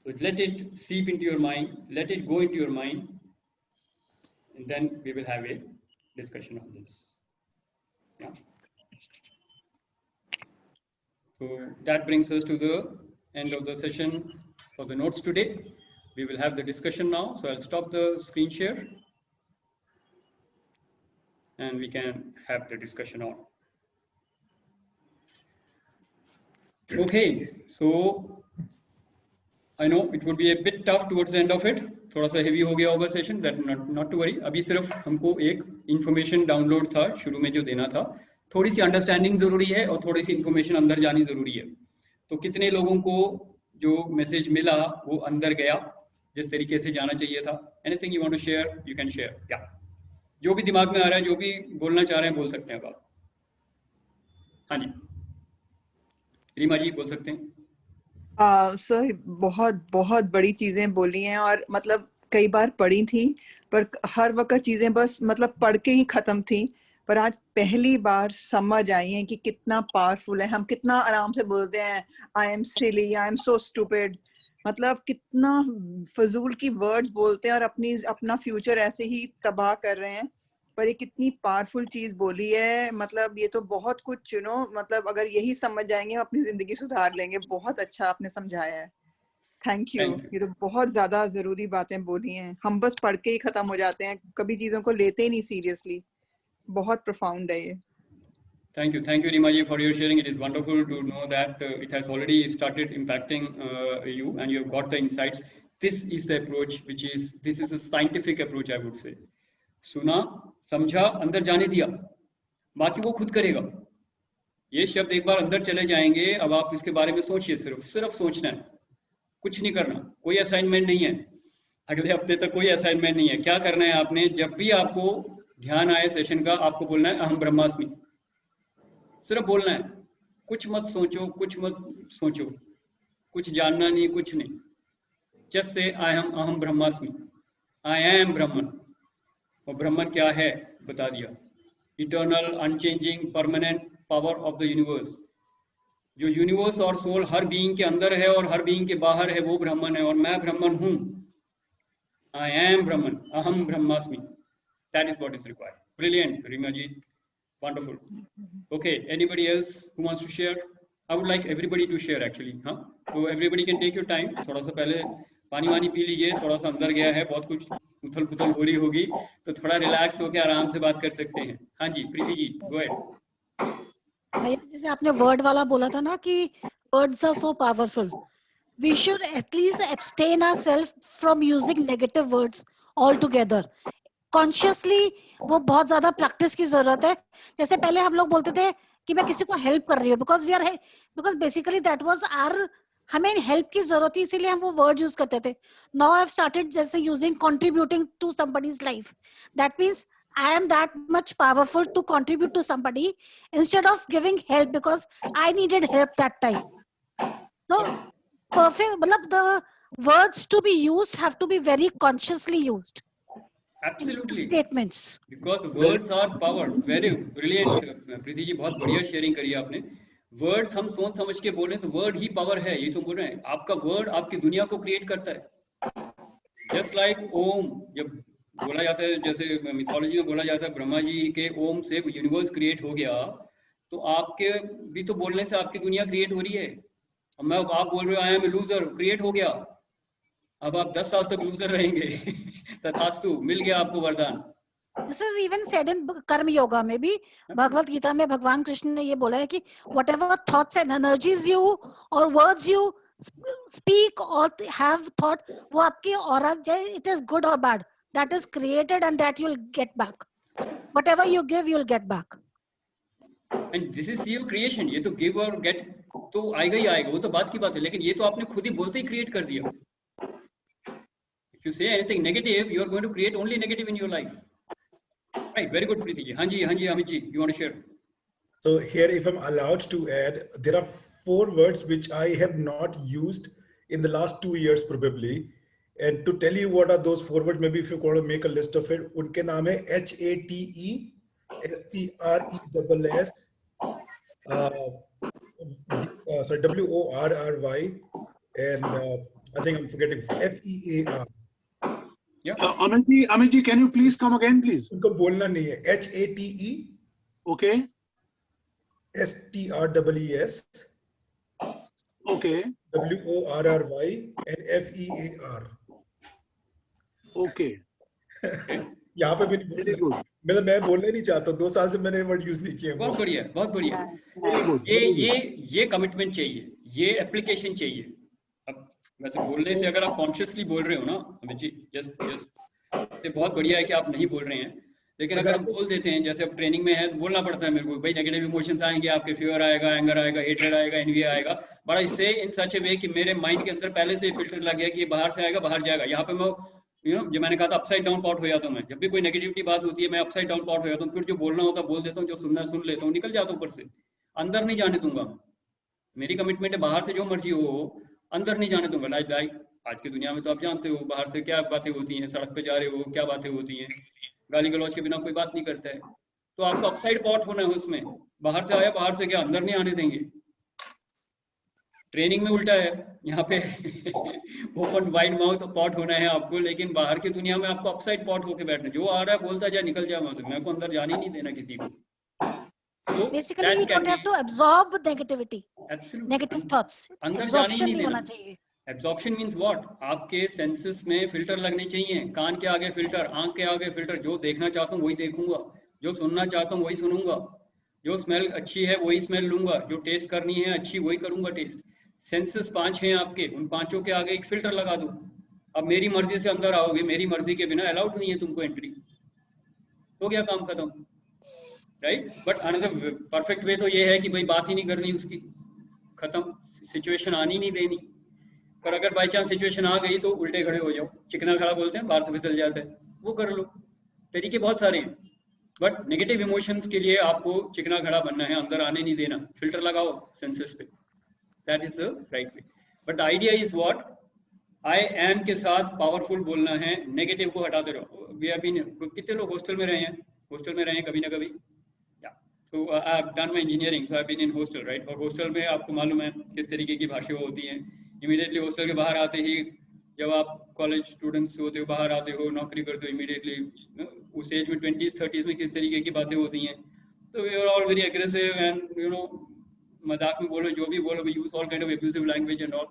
So let it seep into your mind, let it go into your mind, and then we will have a discussion on this. Yeah. So that brings us to the end of the session for the notes today. We will have the discussion now. So I'll stop the screen share and we can have the discussion on. Okay, so I know it would be a bit tough towards the end of it. थोड़ा सा heavy हो गया होगा session, that not to worry. अभी सिर्फ हमको एक information download था शुरू में जो देना था, थोड़ी सी understanding जरूरी है और थोड़ी सी information अंदर जानी जरूरी है. तो कितने लोगों को जो मैसेज मिला वो अंदर गया जिस तरीके से जाना चाहिए था? Anything you want to share, you can share. Yeah. जो भी दिमाग में आ रहा है, जो भी बोलना चाह रहे हैं बोल सकते हैं आप. हाँ जी, रीमा जी बोल सकते हैं. सर बहुत बहुत बड़ी चीजें बोली हैं और मतलब कई बार पढ़ी थी पर हर वक्त चीजें बस मतलब पढ़ के ही खत्म थी, पर आज पहली बार समझ आई है कि कितना पावरफुल है. हम कितना आराम से बोलते हैं I am silly, I am so stupid, मतलब कितना फजूल की वर्ड्स बोलते हैं और अपना फ्यूचर ऐसे ही तबाह कर रहे हैं. पर ये कितनी पावरफुल चीज बोली है, मतलब ये तो बहुत कुछ मतलब अगर यही समझ जाएंगे हम अपनी जिंदगी सुधार लेंगे. बहुत अच्छा आपने समझाया है, थैंक यू. ये तो बहुत ज्यादा जरूरी बातें बोली हैं, हम बस पढ़ के ही खत्म हो जाते हैं, कभी चीजों को लेते ही नहीं सीरियसली. बहुत प्रोफाउंड है ये. Thank you, Rima ji, for your sharing. It is wonderful to know that it has already started impacting you and you have got the insights. This is the approach, this is a scientific approach, I would say. सुना, समझा, अंदर जाने दिया, बाकी वो खुद करेगा. ये शब्द एक बार अंदर चले जाएंगे, अब आप इसके बारे में सोचिए, सिर्फ सोचना है, कुछ नहीं करना. कोई असाइनमेंट नहीं है, अगले हफ्ते तक कोई असाइनमेंट नहीं है. क्या करना है आपने? जब भी आपको ध्यान आए सेशन का, आपको बोलना है अहम ब्रह्मास्मि. सिर्फ बोलना है, कुछ मत सोचो, कुछ जानना नहीं, कुछ नहीं. जस्ट से अहम ब्रह्मास्मि, आई एम ब्रह्मन. और ब्रह्मन क्या है बता दिया. Eternal, unchanging, permanent power of the universe. जो यूनिवर्स और सोल हर बीइंग के अंदर है और हर बीइंग के बाहर है, वो ब्रह्मन है और मैं ब्रह्मन हूं. आई एम ब्रह्मन, अहम ब्रह्मास्मि. That is what is required. Brilliant Reema ji, wonderful. Okay, anybody else who wants to share? I would like everybody to share actually. हाँ, so everybody can take your time. थोड़ा सा पहले पानी वानी पी लीजिए, थोड़ा सा अंदर गया है, बहुत कुछ उथल पुथल हो रही होगी, तो थोड़ा रिलैक्स होकर आराम से बात कर सकते हैं. हाँ जी, प्रीति जी, go ahead. भैया जैसे आपने वर्ड वाला बोला था ना कि words are so powerful. We should at least abstain ourselves from using negative words altogether. Consciously वो बहुत ज्यादा प्रैक्टिस की जरूरत है. जैसे पहले हम लोग बोलते थे कि मैं किसी को हेल्प कर रही हूँ, because basically that was our, हमें हेल्प की जरूरत थी इसीलिए हम वो वर्ड यूज करते थे. नाउ आई हैव स्टार्टेड जैसे using contributing to somebody's life. That means I am that much powerful to contribute to somebody instead of giving help because I needed help that time. So perfect, मतलब the words to be used have to be very consciously used. Absolutely. Statements. Because words are power. Very brilliant. Preeti ji, बहुत बढ़िया शेयरिंग करी आपने. वर्ड्स हम सोच समझ के बोले तो वर्ड ही पावर है. ये तो बोल रहे हैं, आपका वर्ड आपकी दुनिया को क्रिएट करता है. जस्ट लाइक ओम, जब बोला जाता है, जैसे मिथोलॉजी में बोला जाता है ब्रह्मा जी के ओम से यूनिवर्स क्रिएट हो गया, तो आपके भी तो बोलने से आपकी दुनिया क्रिएट हो रही है. आप बोल रहे हो I am a loser, create हो गया. अब आप 10 साल तक लूजर रहेंगे. तथास्तु, मिल गया आपको वरदान. This is even said in कर्म योगा में भी. भगवत गीता में भगवान कृष्ण ने ये बोला है कि whatever thoughts and energies you or words you speak or have thought, वो आपकी aura, it is good or bad, that is created and that you'll get back. Whatever you give, you'll get back. And this is your creation. ये तो give or get तो आएगा ही आएगा, वो तो बात की बात है. लेकिन ये तो आपने खुद ही बोलते ही क्रिएट कर दिया. If you say anything negative, you are going to create only negative in your life. Right, very good, Preeti ji. हाँ जी, Amit ji, you want to share? So here, if I'm allowed to add, there are 4 words which I have not used in the last 2 years probably. And to tell you what are those 4 words, maybe if you want to make a list of it, उनके नाम है HATESTRESS, sorry, WORRY, and I think I'm forgetting FEAR. Yeah. Amit ji, can you please come again, please? उनको बोलना नहीं है. HATE, Okay. STRESS, Okay. WORRY, and FEAR. Okay. यहाँ पे भी नहीं Very बोलना. good. मैं बोलना ही नहीं चाहता. 2 साल से मैंने वर्ड यूज नहीं किया. बहुत बढ़िया, बहुत बढ़िया. Very good. ये कमिटमेंट चाहिए, ये एप्लीकेशन चाहिए. अब वैसे बोलने से अगर आप कॉन्शियसली बोल रहे हो ना अमित जी, जस्ट से बहुत बढ़िया है कि आप नहीं बोल रहे हैं. लेकिन अगर हम बोल देते हैं, जैसे अब ट्रेनिंग में है तो बोलना पड़ता है मेरे को, भाई नेगेटिव इमोशंस आएंगे आपके, फियर आएगा, एंगर आएगा, हेट्रेड आएगा, एनवी आएगा, बड़ा इससे इन सच ए वे कि मेरे माइंड के अंदर पहले से फिल्टर लग गया कि ये बाहर से आएगा, बाहर जाएगा. यहाँ पे मैं जो मैंने कहा था अपसाइड डाउन पॉट हो जाता हूँ. मैं जब भी कोई नेगेटिविटी बात होती है मैं अपसाइड डाउन पॉट हो जाता हूँ. फिर जो बोलना होता है बोल देता हूँ, जो सुनना सुन लेता हूँ, निकल जाता हूँ ऊपर से. अंदर नहीं जाने दूंगा. मेरी कमिटमेंट है, बाहर से जो मर्जी हो अंदर नहीं जाने दूंगा. लाइक आज की दुनिया में तो आप जानते हो बाहर से क्या बातें होती हैं, सड़क पे जा रहे हो क्या बातें होती हैं, गाली गलौज के बिना कोई बात नहीं करता है. तो आपको अपसाइड पॉट होना है उसमें. बाहर से आया, बाहर से क्या अंदर नहीं आने देंगे. ट्रेनिंग में उल्टा है, यहाँ पे ओपन वाइड माउथ पॉट होना है आपको, लेकिन बाहर की दुनिया में आपको अपसाइड पॉट होके बैठना. जो आ रहा है बोलता जाए, निकल जाए, मेरे को अंदर जाने ही नहीं देना किसी को. So basically you don't have to absorb negativity. Absolutely. Negative thoughts. अंदर जाने ही Absorption नहीं नहीं होना देना. चाहिए. Absorption means what? आपके सेंसेस में फिल्टर लगने चाहिए. कान के आगे फिल्टर, आंख के आगे फिल्टर. जो देखना चाहता हूँ वही देखूंगा, जो सुनना चाहता हूँ वही सुनूंगा, जो स्मेल अच्छी है वही स्मेल लूंगा, जो टेस्ट करनी है अच्छी वही करूंगा टेस्ट. सेंसेस 5 हैं आपके, उन 5 के आगे एक फिल्टर लगा दो. अब मेरी मर्जी से अंदर आओगे, मेरी मर्जी के बिना अलाउड नहीं है तुमको एंट्री. हो गया काम खत्म, right? But another perfect way तो ये है कि भाई बात ही नहीं करनी उसकी, खत्म. सिचुएशन आनी नहीं देनी. पर अगर बाई चांस सिचुएशन आ गई तो उल्टे खड़े हो जाओ. चिकना खड़ा बोलते हैं, बाहर से फिसल जाता है, वो कर लो. तरीके बहुत सारे हैं. बट नेगेटिव इमोशंस के लिए आपको चिकना खड़ा बनना है, अंदर आने नहीं देना. फिल्टर लगाओ सेंसेस पे. That is the right way. But idea is what? I am के साथ पावरफुल बोलना है, नेगेटिव को हटाते रहो. वी हैव बीन, कितने लोग हॉस्टल में रहे हैं? हॉस्टल में रहे हैं कभी ना कभी. तो I have done my engineering, so I have been in hostel, right? और हॉस्टल में आपको मालूम है किस तरीके की भाषा होती हैं. इमीडिएटली हॉस्टल के बाहर आते ही, जब आप कॉलेज स्टूडेंट्स होते हो, बाहर आते हो, नौकरी करते हो, इमीडिएटली उस एज में 20s 30s में किस तरीके की बातें होती हैं. तो we are all very aggressive and मजाक में बोलो, जो भी बोलो, we use all kind of abusive language and all.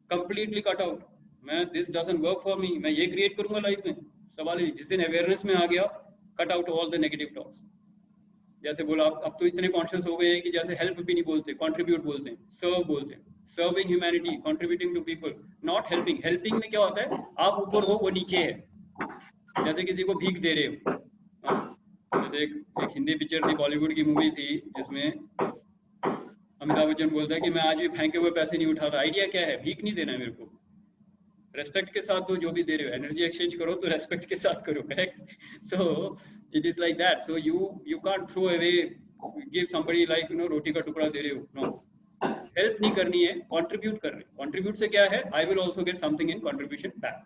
Completely cut out. मैं this doesn't work for me. मैं ये क्रिएट करूंगा लाइफ में. सवाल है जिस दिन अवेयरनेस में आ गया, cut out all the negative talks. जैसे बोला, अब तो इतने कॉन्शियस हो गए हैं कि जैसे हेल्प भी नहीं बोलते, कंट्रीब्यूट बोलते हैं, सर्व बोलते हैं. Serving humanity, contributing to people, not helping. Helping में क्या होता है? आप ऊपर हो, वो नीचे है. जैसे किसी को भीख दे रहे हो. जैसे एक हिंदी पिक्चर थी, बॉलीवुड की मूवी थी, जिसमें अमिताभ बच्चन बोलता है कि मैं आज भी फेंके हुए पैसे नहीं उठाता. आइडिया क्या है? भीख नहीं देना है मेरे को. रेस्पेक्ट के साथ तो जो भी दे रहे हो, एनर्जी एक्सचेंज करो तो रेस्पेक्ट के साथ करो, correct? So it is like that. So you can't throw away, give somebody like रोटी का टुकड़ा दे रहे हो. नो, हेल्प नहीं करनी है, कंट्रीब्यूट कर रहे. कंट्रीब्यूट से क्या है? I will also get something in contribution back.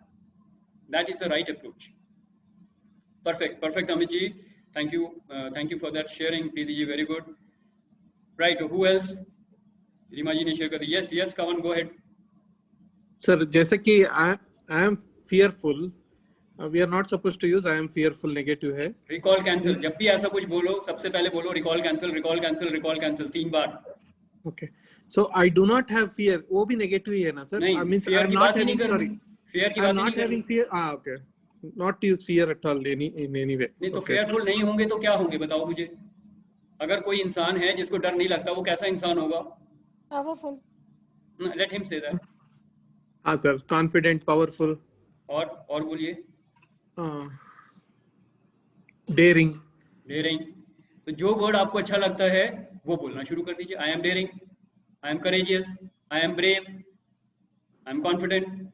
That is the right approach. perfect Amit ji, thank you for that sharing. Preeti ji, very good. Right, who else? Rima ji ने share कर दी. Yes Kavan, go ahead. Sir, जैसे कि I am fearful, we are not supposed to use I am fearful, negative है. Recall cancel. जब भी ऐसा कुछ बोलो, सबसे पहले बोलो recall cancel, recall cancel, recall cancel 3 bar. Okay. So I do not have fear. वो भी negative ही है ना सर? नहीं, I mean, fear I'm की not बात ही नहीं having, sorry. Fear की बात I'm नहीं not having fear. Okay. Not use fear at all in any way. नहीं तो Okay. fearful नहीं होंगे तो क्या होंगे बताओ मुझे. अगर कोई इंसान है जिसको डर नहीं लगता, वो कैसा इंसान होगा? Powerful. Let him say that. हाँ सर, confident, powerful. और बोलिए. Daring. तो जो वर्ड आपको अच्छा लगता है वो बोलना शुरू कर दीजिए. I am daring, I am courageous, I am brave, I am confident.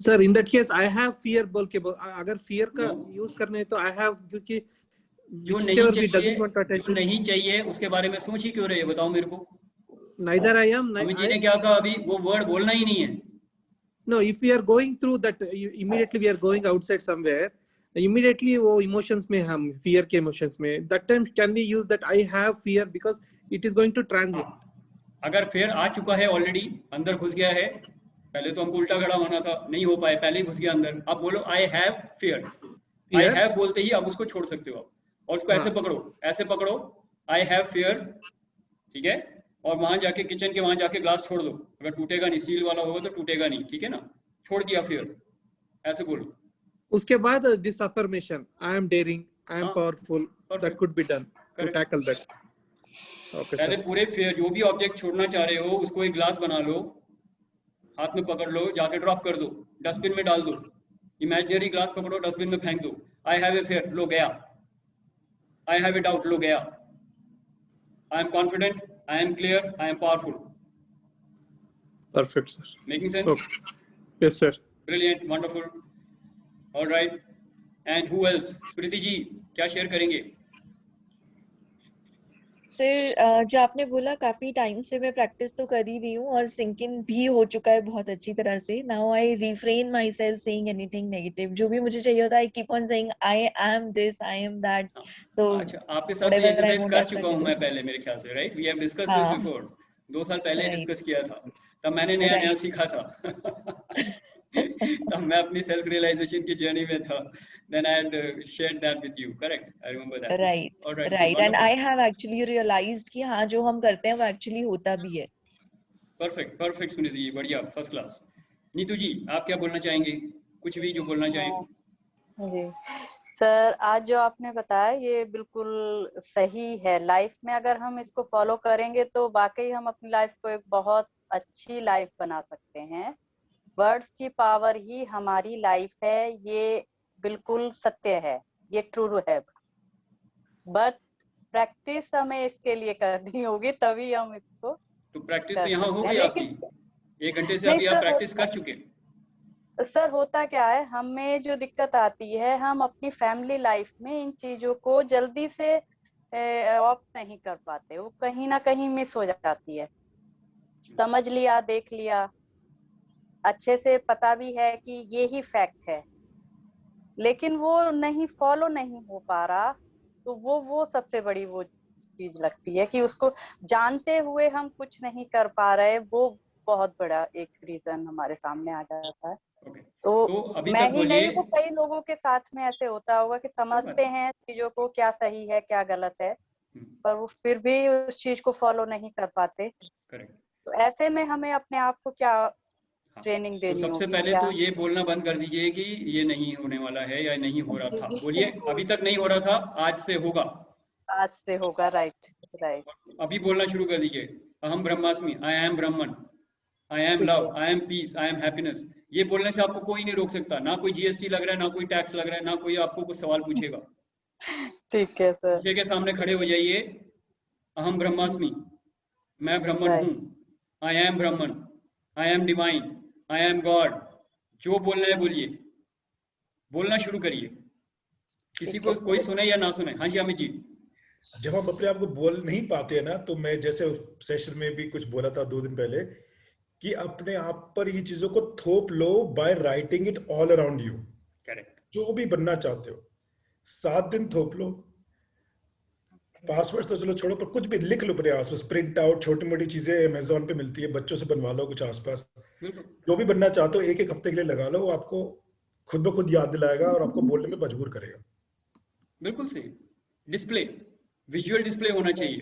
Sir, in that case I have fear बोल के अगर fear का यूज करने तो I have, क्योंकि जो नहीं चाहिए उसके बारे में सोच ही क्यों रहे हैं बताओ मेरे को. Neither I am. Amit ji ने क्या कहा अभी? वो वर्ड बोलना ही नहीं है. No, if we are going through that, immediately we are going outside somewhere, immediately वो emotions में हम fear के emotions में, that time can we use that I have fear because it is going to transit. अगर fear आ चुका है already, अंदर घुस गया है, पहले तो हमको उल्टा खड़ा होना था, नहीं हो पाए, पहले ही घुस गया अंदर, अब बोलो I have fear. I have बोलते ही अब उसको छोड़ सकते हो, और उसको ऐसे पकड़ो, I have fear, ठीक है, और वहां जाके किचन के वहां जाके ग्लास छोड़ दो, अगर टूटेगा नहीं, स्टील वाला होगा तो टूटेगा नहीं, ठीक है ना, छोड़ दिया फियर, ऐसे बोलो. उसके बाद this affirmation, I am daring, I am powerful, that could be done to tackle that. Okay, पहले पूरे फियर, जो भी ऑब्जेक्ट छोड़ना चाह रहे हो उसको एक ग्लास बना लो, हाथ में पकड़ लो, जाके ड्रॉप कर दो, डस्टबिन में डाल दो, इमेजिनरी ग्लास पकड़ो, डस्टबिन में फेंक दो. आई हैव ए फियर, लो गया. आई हैव ए डाउट, लो गया. आई am confident, I am clear, I am powerful. Perfect, sir. Making sense? Okay. Yes, sir. Brilliant, wonderful. All right. And who else? Spriti ji, क्या share करेंगे? सर जो आपने बोला, काफी टाइम से मैं प्रैक्टिस तो कर ही रही हूँ और सिंक इन भी हो चुका है बहुत अच्छी तरह से. Now I refrain my self saying anything negative. जो भी मुझे चाहिए होता है, I keep on saying I am this, I am that. तो अच्छा, आपके साथ ये एक्सरसाइज कर चुका हूँ मैं पहले, मेरे ख्याल से, right? We have discussed this before. 2 साल पहले डिस्कस किया था, तब मैंने नया सीखा था. तब मैं अपनी सेल्फ रियलाइजेशन की जर्नी में था. Then I had shared that with you, correct? I remember that. Right. All right. Right. And I have actually realized कि हाँ, जो हम करते हैं वो actually होता भी है. Perfect, perfect स्मृति जी, बढ़िया, फर्स्ट क्लास. नीतू जी, आप क्या बोलना चाहेंगे? कुछ भी जो बोलना चाहें. जी सर, आज जो आपने बताया ये बिल्कुल सही है. लाइफ में अगर हम इसको फॉलो करेंगे तो वाकई हम अपनी लाइफ को एक बहुत अच्छी लाइफ बना सकते हैं. वर्ड्स की पावर ही हमारी लाइफ है, ये बिल्कुल सत्य है, ये ट्रू है. बट प्रैक्टिस हमें इसके लिए करनी होगी, तभी हम इसको. तो प्रैक्टिस तो यहाँ होगी आपकी. 1 घंटे से अभी आप प्रैक्टिस कर चुके. सर होता क्या है, हमें जो दिक्कत आती है, हम अपनी फैमिली लाइफ में इन चीजों को जल्दी से ऑप्ट नहीं कर पाते, वो कहीं ना कहीं मिस हो जाती है. समझ लिया, देख लिया, अच्छे से पता भी है कि ये ही फैक्ट है, लेकिन वो नहीं फॉलो नहीं हो पा रहा, तो वो सबसे बड़ी वो चीज लगती है कि उसको जानते हुए हम कुछ नहीं कर पा रहे. वो बहुत बड़ा एक रीजन हमारे सामने आ जाता है. तो अभी मैं तक ही नहीं, वो कई लोगों के साथ में ऐसे होता होगा कि समझते हैं चीजों को, क्या सही है क्या गलत है, पर वो फिर भी उस चीज को फॉलो नहीं कर पाते. तो ऐसे में हमें अपने आप को क्या ट्रेनिंग देनी होगी? सबसे पहले तो ये बोलना बंद कर दीजिए कि ये नहीं होने वाला है या नहीं हो रहा था. बोलिए अभी तक नहीं हो रहा था, आज से होगा. आज से होगा. Right right. अभी बोलना शुरू कर दीजिए. अहम ब्रह्मास्मि, I am Brahman, I am love, I am peace, I am happiness. ये बोलने से आपको कोई नहीं रोक सकता. ना कोई जीएसटी लग रहा है, ना कोई टैक्स लग रहा है, ना कोई आपको कुछ सवाल पूछेगा. ठीक है सर. शीशे के सामने खड़े हो जाइए. अहम ब्रह्मास्मि, मैं ब्राह्मण हूँ. आई एम ब्राह्मण, I am divine, I am God. जो बोलना है बोलिए, बोलना शुरू करिए. किसी को कोई सुने या ना सुने. हाँ जी अमित जी. जब हम अपने आप को बोल नहीं पाते हैं ना, तो मैं जैसे सेशन में भी कुछ बोला था 2 दिन पहले कि अपने आप पर ये चीजों को थोप लो by writing it all around you. Correct. जो भी बनना चाहते हो 7 दिन थोप लो. पासवर्ड तो चलो छोड़ो, पर कुछ भी लिख लो अपने आसपास. प्रिंट आउट, छोटी मोटी चीजें अमेज़न पे मिलती है, बच्चों से बनवा लो कुछ आसपास. जो भी बनना चाहते हो 1-1 हफ्ते के लिए लगा लो, वो आपको खुद ब खुद याद दिलाएगा और आपको बोलने में मजबूर करेगा. बिल्कुल सही. डिस्प्ले, विजुअल डिस्प्ले होना चाहिए.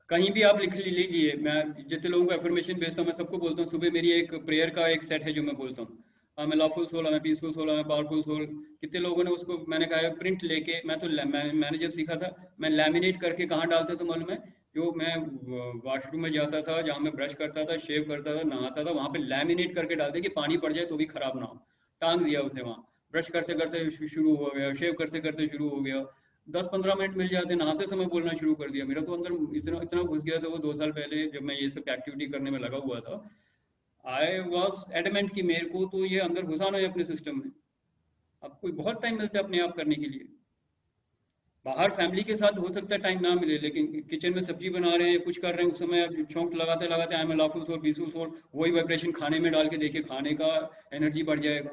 कहीं भी आप लिख लीजिए. मैं जितने लोगों को एफर्मेशन भेजता हूँ, मैं सबको बोलता हूँ सुबह मेरी एक प्रेयर का एक सेट है जो मैं बोलता हूँ. मैं लवफुल सोल, मैं पीसफुल सोल, मैं पावरफुल सोल. कितने लोगों ने उसको, मैंने कहा प्रिंट लेके, मैंने जब सीखा था मैं लैमिनेट करके कहाँ डालता था मालूम है? जो मैं वॉशरूम में जाता था, जहाँ मैं ब्रश करता था, शेव करता था, नहाता था, वहाँ पे लैमिनेट करके डालते कि पानी पड़ जाए तो भी खराब ना हो. टांग दिया उसे वहाँ. ब्रश करते करते शुरू हो गया, शेव करते करते शुरू हो गया. 10-15 मिनट मिल जाते, नहाते समय बोलना शुरू कर दिया. मेरा तो अंदर इतना घुस गया था वो 2 साल पहले जब मैं ये सब एक्टिविटी करने में लगा हुआ था. आई वॉज एडमेंट कि मेरे को तो ये अंदर घुसाना है अपने सिस्टम में. अब कोई बहुत टाइम मिलता है अपने आप करने के लिए. बाहर फैमिली के साथ हो सकता है टाइम ना मिले, लेकिन किचन में सब्जी बना रहे हैं, कुछ कर रहे हैं, उस समय छौंक लगाते लगाते I am loveful soul peaceful soul, वही वाइब्रेशन खाने में डाल के देखिए, खाने का एनर्जी बढ़ जाएगा।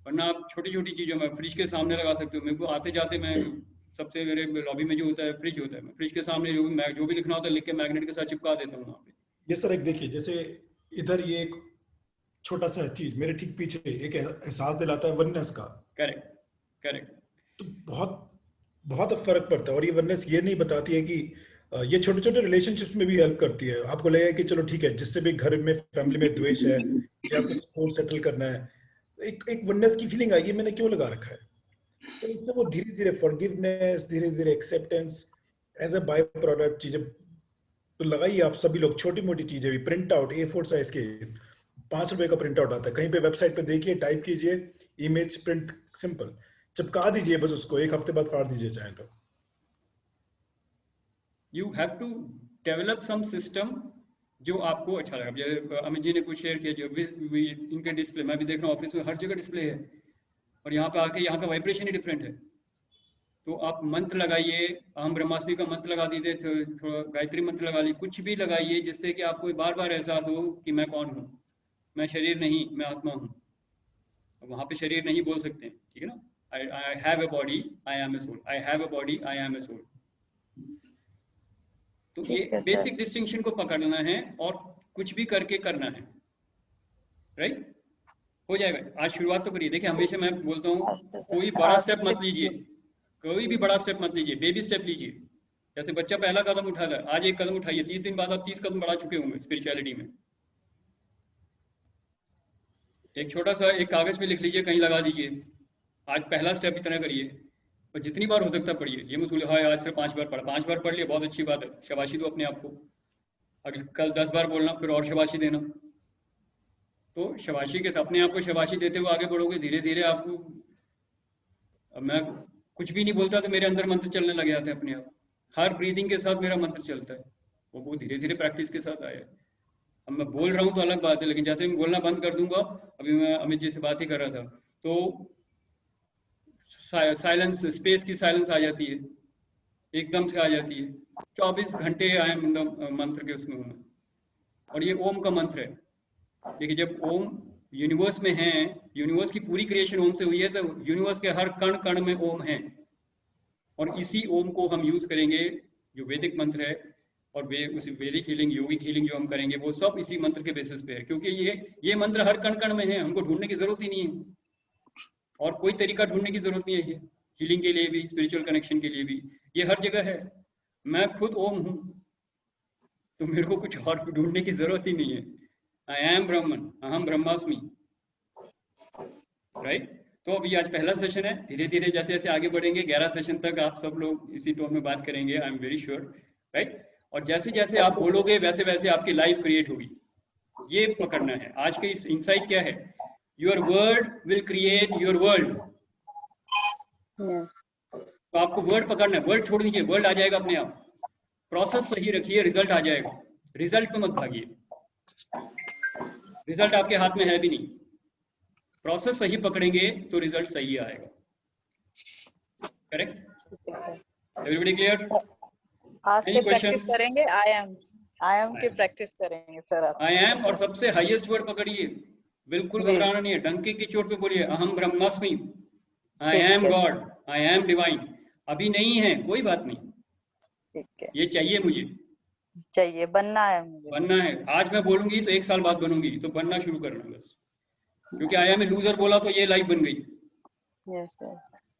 वरना आप छोटी छोटी चीजों में फ्रिज के सामने लगा सकते हो। मेरे को आते जाते मैं सबसे मेरे लॉबी में जो होता है फ्रिज होता है, मैं फ्रिज के सामने जो भी लिखना होता है लिख के मैग्नेट के साथ चिपका देता हूँ वहाँ पे। ये सर एक देखिए, जैसे इधर ये एक छोटा सा चीज मेरे ठीक पीछे एक एहसास दिलाता है वननेस का। Correct correct. तो बहुत बहुत फर्क पड़ता है। और ये वननेस ये नहीं बताती है कि ये छोटे छोटे रिलेशनशिप्स में भी हेल्प करती है। आपको लगेगा कि चलो ठीक है, जिससे भी घर में फैमिली में द्वेष है या कुछ स्कोर सेटल करना है, एक वननेस की फीलिंग आएगी, मैंने क्यों लगा रखा है। तो इससे वो धीरे धीरे फॉरगिवनेस, धीरे धीरे acceptance as a by product चीजें तो लगाइए आप सभी लोग। छोटी मोटी चीजें भी, प्रिंट आउट A4 साइज के 5 रुपए का प्रिंट आउट आता है, कहीं पे वेबसाइट पे देखिए, टाइप कीजिए इमेज प्रिंट, सिंपल चिपका दीजिए बस उसको, 1 हफ्ते बाद फाड़ दीजिए चाहे तो। You have to develop some system जो आपको अच्छा लगा। जैसे अमित जी ने कुछ शेयर किया, जो इनके डिस्प्ले मैं भी देख रहा हूँ ऑफिस में हर जगह डिस्प्ले है, और यहाँ पे आके यहाँ का वाइब्रेशन ही डिफरेंट है। तो आप मंत्र लगाइए, अहम ब्रह्मास्मि का मंत्र लगा दीजिए, थोड़ा गायत्री मंत्र लगा लीजिए, कुछ भी लगाइए जिससे कि आपको बार बार एहसास हो कि मैं कौन हूँ, मैं शरीर नहीं, मैं आत्मा हूँ। वहां पे शरीर नहीं बोल सकते, ठीक है ना। I have a body, I am a soul. I have a body, I am a soul. तो ये बेसिक डिस्टिंक्शन को पकड़ना है और कुछ भी करके करना है, राइट। हो जाएगा। आज शुरुआत तो करिए। देखिए हमेशा मैं बोलता हूँ कोई बड़ा स्टेप मत लीजिए, कोई भी बड़ा स्टेप मत लीजिए, बेबी स्टेप लीजिए। जैसे बच्चा पहला कदम उठाता है, आज 1 कदम उठाइए, 30 दिन बाद आप 30 कदम बढ़ा चुके होंगे स्पिरिचुअलिटी में। एक छोटा सा एक कागज पे लिख लीजिए, कहीं लगा दीजिए, आज पहला स्टेप इतना करिए, और जितनी बार हो सकता पढ़िए। ये मत बोलिए हाँ आज से 5 बार पढ़ा, 5 बार पढ़ लिया बहुत अच्छी बात है, शाबाशी दो अपने आप को। अगर कल 10 बार बोलना, फिर और शाबाशी देना। तो शाबाशी के अपने आप को शाबाशी देते हुए आगे बढ़ोगे धीरे धीरे। आपको अब मैं कुछ भी नहीं बोलता तो मेरे अंदर मंत्र चलने लग जाते हैं अपने आप। हर ब्रीदिंग के साथ मेरा मंत्र चलता है, वो धीरे धीरे प्रैक्टिस के साथ आया है। अब मैं बोल रहा हूँ तो अलग बात है, लेकिन जैसे मैं बोलना बंद कर दूंगा, अभी मैं अमित जी से बात ही कर रहा था, तो साइलेंस, स्पेस की साइलेंस आ जाती है, एकदम से आ जाती है। 24 घंटे आई एम मंत्र के उसमें हूँ। और ये ओम का मंत्र है। देखिए जब ओम यूनिवर्स में है, यूनिवर्स की पूरी क्रिएशन ओम से हुई है, तो यूनिवर्स के हर कण कण में ओम है। और इसी ओम को हम यूज करेंगे, जो वैदिक मंत्र है, और उस वैदिक हीलिंग, योगिक हीलिंग जो हम करेंगे वो सब इसी मंत्र के बेसिस पे है। क्योंकि ये मंत्र हर कण कण में है, हमको ढूंढने की जरूरत ही नहीं है, और कोई तरीका ढूंढने की जरूरत नहीं है। हीलिंग के लिए भी, स्पिरिचुअल कनेक्शन के लिए भी, ये हर जगह है। मैं खुद ओम हूँ, तो मेरे को कुछ और ढूंढने की जरूरत ही नहीं है। आई एम ब्रह्मन, अहम ब्रह्मास्मि, राइट। तो अभी आज पहला सेशन है, धीरे धीरे जैसे जैसे आगे बढ़ेंगे 11 सेशन तक आप सब लोग इसी टोन में बात करेंगे, I am very sure, right. और जैसे जैसे आप बोलोगे वैसे वैसे आपकी लाइफ क्रिएट होगी, ये पकड़ना है। आज की इंसाइट क्या है? Your word will create your world. तो आपको वर्ड पकड़ना है, वर्ड छोड़ दीजिए, वर्ल्ड आ जाएगा अपने आप। प्रोसेस सही रखिए, रिजल्ट आ जाएगा। रिजल्ट पे मत भागिए, रिजल्ट आपके हाथ में है भी नहीं। प्रोसेस सही पकड़ेंगे तो रिजल्ट सही आएगा। करेक्ट? Everybody clear? आज से प्रैक्टिस करेंगे। आई एम की प्रैक्टिस करेंगे सर आप। आई एम और सबसे हाईएस्ट वर्ड पकड़िए, बिल्कुल घबराना नहीं है। डंके की चोट पे बोलिए अहम ब्रह्मास्मि, I am God, I am divine. अभी नहीं है कोई बात नहीं, ठीक है, ये चाहिए मुझे, चाहिए, बनना है मुझे, बनना है। आज मैं बोलूंगी तो 1 साल बाद बनूंगी, तो बनना शुरू करना बस। क्योंकि आई एम ए लूजर बोला तो ये लाइफ बन गई,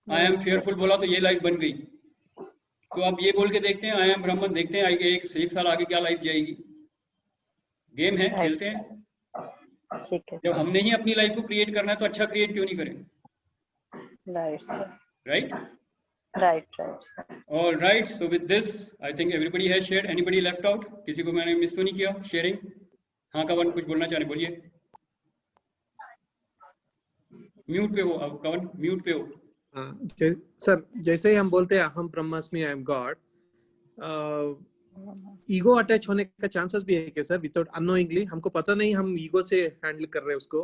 आई एम फेयरफुल बोला तो ये लाइफ बन गई। तो आप ये बोल के देखते हैं आई एम ब्राह्मण, देखते हैं आगे 1 साल आगे क्या लाइफ जाएगी। गेम है, खेलते हैं। ठीक है। जब हमने ही अपनी लाइफ को क्रिएट करना है तो अच्छा क्रिएट क्यों नहीं करें? Right? All right. So with this, I think everybody has shared. Anybody left out? किसी को मैंने मिस तो नहीं किया शेयरिंग? हाँ कवन कुछ बोलना चाह रहे, बोलिए। म्यूट पे हो अब कवन, म्यूट पे हो। सर जैसे ही हम बोलते हैं हम ब्रह्मास्मि, I am God, ego attach होने का चांसेस भी है क्या सर? विदाउट अननोइंगली, हमको पता नहीं हम ईगो से हैंडल कर रहे हैं उसको,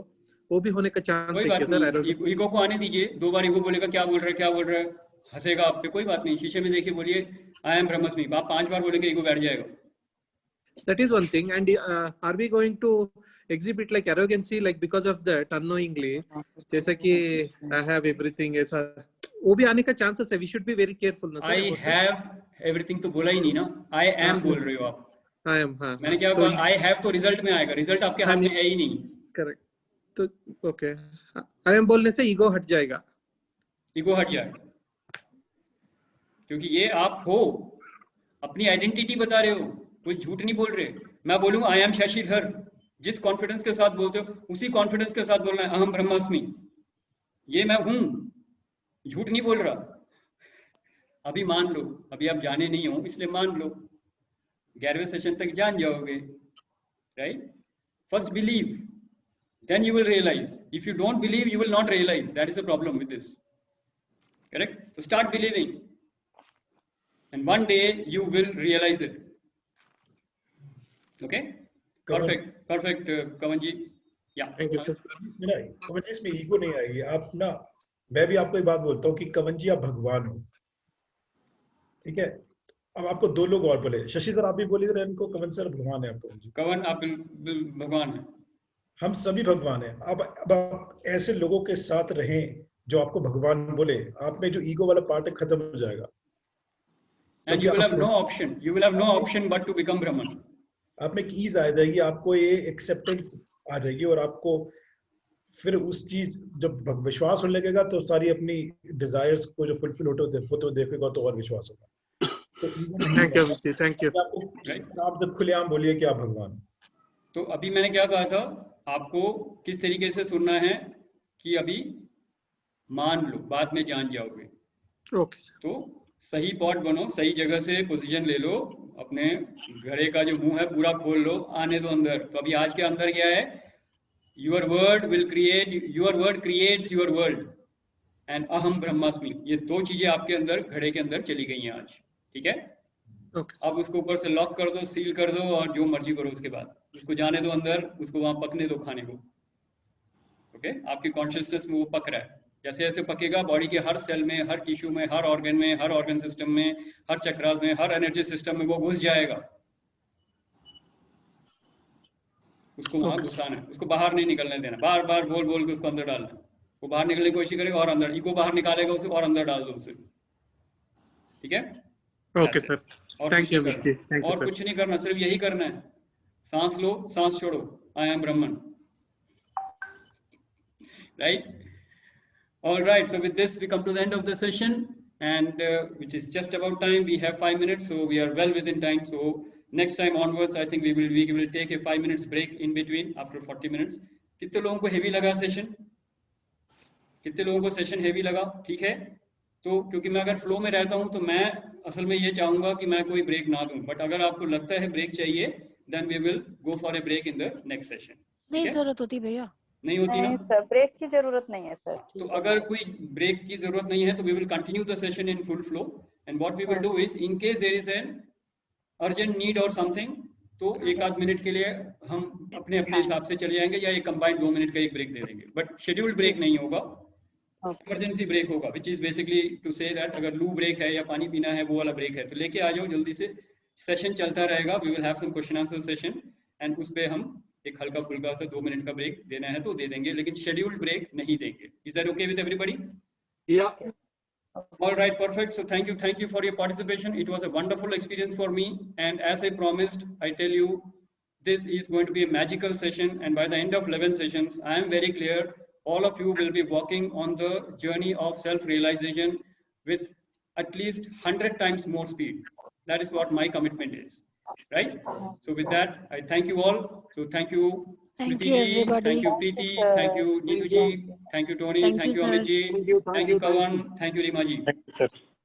वो भी होने का चांस है क्या सर? ईगो को आने दीजिए, 2 बार ईगो बोलेगा क्या बोल रहा है क्या बोल रहा है, हंसेगा आप पे, कोई बात नहीं, शीशे में देखिए, बोलिए आई एम ब्रह्मास्मि, आप 5 बार बोलेंगे ईगो बैठ जाएगा. That is one thing. And are we going to exhibit like arrogancy, like because of that unknowingly, जैसा कि I have everything, ऐसा वो भी आने का chances है. We should be very careful ना. I have everything तो बोला ही नहीं ना, I am बोल रहे हो आप. I am, हाँ. मैंने क्या कहा, I have तो रिजल्ट में आएगा, रिजल्ट आपके हाथ में है ही नहीं. Correct. तो okay. I am बोलने से ईगो हट जाएगा. ईगो हट जाएगा, क्योंकि ये आप हो, अपनी आइडेंटिटी बता रहे हो, कोई झूठ नहीं बोल रहे. मैं बोलूँ आई एम शशिधर, जिस कॉन्फिडेंस के साथ बोलते हो उसी कॉन्फिडेंस के साथ बोलना है अहम ब्रह्मास्मि, ये मैं हूं, झूठ नहीं बोल रहा. अभी मान लो, अभी आप जाने नहीं हो इसलिए मान लो, 11वें सेशन तक जान जाओगे, right. First believe, then you will realise. If you don't believe you will not realise. That is the problem with this, correct. तो start believing and one day you will realize it. Okay, perfect Kavan ji. Yeah, thank you sir. मेरा कवन जी इसमें ईगो नहीं आएगी. आप ना, मैं भी आपको एक बात बोलता हूँ कि कवन जी आप भगवान हो, ठीक है. अब आपको 2 लोग और बोले, शशि सर आप भी बोलिए रहे इनको, कवन सर भगवान है आपको. कवन आप भगवान है, हम सभी भगवान हैं. अब आप ऐसे लोगों के साथ रहें जो आपको भगवान बोले, आप में जो ईगो वाला पार्ट है खत्म हो जाएगा. And you will have no option. You will have no option but to become Brahman. आप में एक ईज आ जाएगी, आपको ये एक्सेप्टेंस आ जाएगी, और आपको फिर उस चीज जब विश्वास होने लगेगा तो सारी अपनी डिजायर्स को जो फुलफिल होते तो देखेगा तो और विश्वास होगा. तो थैंक यू. आप जब खुलेआम बोलिए कि आप भगवान. तो अभी मैंने क्या कहा था, आपको किस तरीके से सुनना है कि अभी मान लो, बाद में जान जाओगे. ओके. तो सही पॉट बनो, सही जगह से पोजीशन ले लो, अपने घड़े का जो मुंह है पूरा खोल लो, आने दो अंदर. तो अभी आज के अंदर क्या है, your word will create, your word creates your world, and अहम ब्रह्मास्मि. ये 2 चीजें आपके अंदर घड़े के अंदर चली गई हैं आज, ठीक है. अब उसको ऊपर से लॉक कर दो, सील कर दो, और जो मर्जी करो उसके बाद. उसको जाने दो अंदर, उसको वहां पकने दो, खाने को. ओके, आपकी कॉन्शियसनेस में वो पक रहा है. जैसे जैसे पकेगा, बॉडी के हर सेल में, हर टिश्यू में, हर ऑर्गन में, हर ऑर्गन सिस्टम में, हर चक्रास में, हर एनर्जी सिस्टम में वो घुस जाएगा. उसको वहां घुसाना है, उसको बाहर नहीं निकलने देना. बार बार बोल बोल के उसको अंदर डालना है. वो बाहर निकलने की कोशिश करेगा और अंदर, ईगो बाहर निकालेगा उसे और अंदर डाल दो उसे, ठीक है. Okay sir, thank you. और कुछ नहीं करना, सिर्फ यही करना है. सांस लो, सांस छोड़ो, आई am Brahman, right. All right, so with this we come to the end of the session, and which is just about time. We have 5 minutes, so we are well within time. So next time onwards, I think we will take a 5 minutes break in between after 40 minutes. कितने लोगों को heavy लगा session? कितने लोगों को session heavy लगा? ठीक है. तो क्योंकि मैं अगर flow में रहता हूँ तो मैं असल में ये चाहूँगा कि मैं कोई break ना दूँ. But अगर आपको लगता है break चाहिए, then we will go for a break in the next session. नहीं जरूरत होती भैया, नहीं होती ना सर, ब्रेक की जरूरत नहीं है सर. तो अगर कोई ब्रेक की जरूरत नहीं है तो we will continue the session in full flow. And what we will do is, in case there is an urgent need और समथिंग, तो 1-8 मिनट के लिए हम अपने अपने हिसाब से चले जाएंगे, या एक कंबाइंड 2 मिनट का एक ब्रेक दे देंगे. बट शेड्यूल्ड ब्रेक नहीं होगा, इमरजेंसी ब्रेक होगा, which is basically to say that अगर लू ब्रेक है या पानी पीना है वो वाला ब्रेक है तो लेके आ जाओ जल्दी से. सेशन चलता रहेगा, we will have some question answer session, and उस पे हम एक हल्का फुल्का सा 2 मिनट का ब्रेक देना है तो दे देंगे, लेकिन शेड्यूल्ड ब्रेक नहीं देंगे. Is that okay with everybody? या All right, perfect. So thank you for your participation. It was a wonderful experience for me, and as I promised, I tell you, this is going to be a magical session, and by the end of 11 sessions, I am very clear all of you will be walking on the journey of self-realization with at least 100 times more speed. That is what my commitment is, right? So with that, I thank you all. So thank you, thank Smriti you ji, everybody. thank you Preeti, thank you Neetu ji, thank you Tony, thank you Amit ji, thank you Kavan, thank you Rima ji.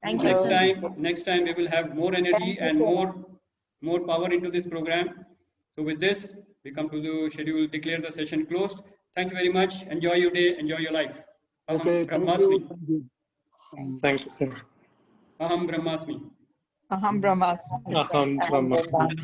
Thank Next you. next time we will have more energy and more power into this program. So with this, we come to the schedule, declare the session closed. Thank you very much. Enjoy your day, enjoy your life. Aham Brahmasmi. Thank you, sir. Aham Brahmasmi. Aham Brahmasmi. Aham Brahmasmi.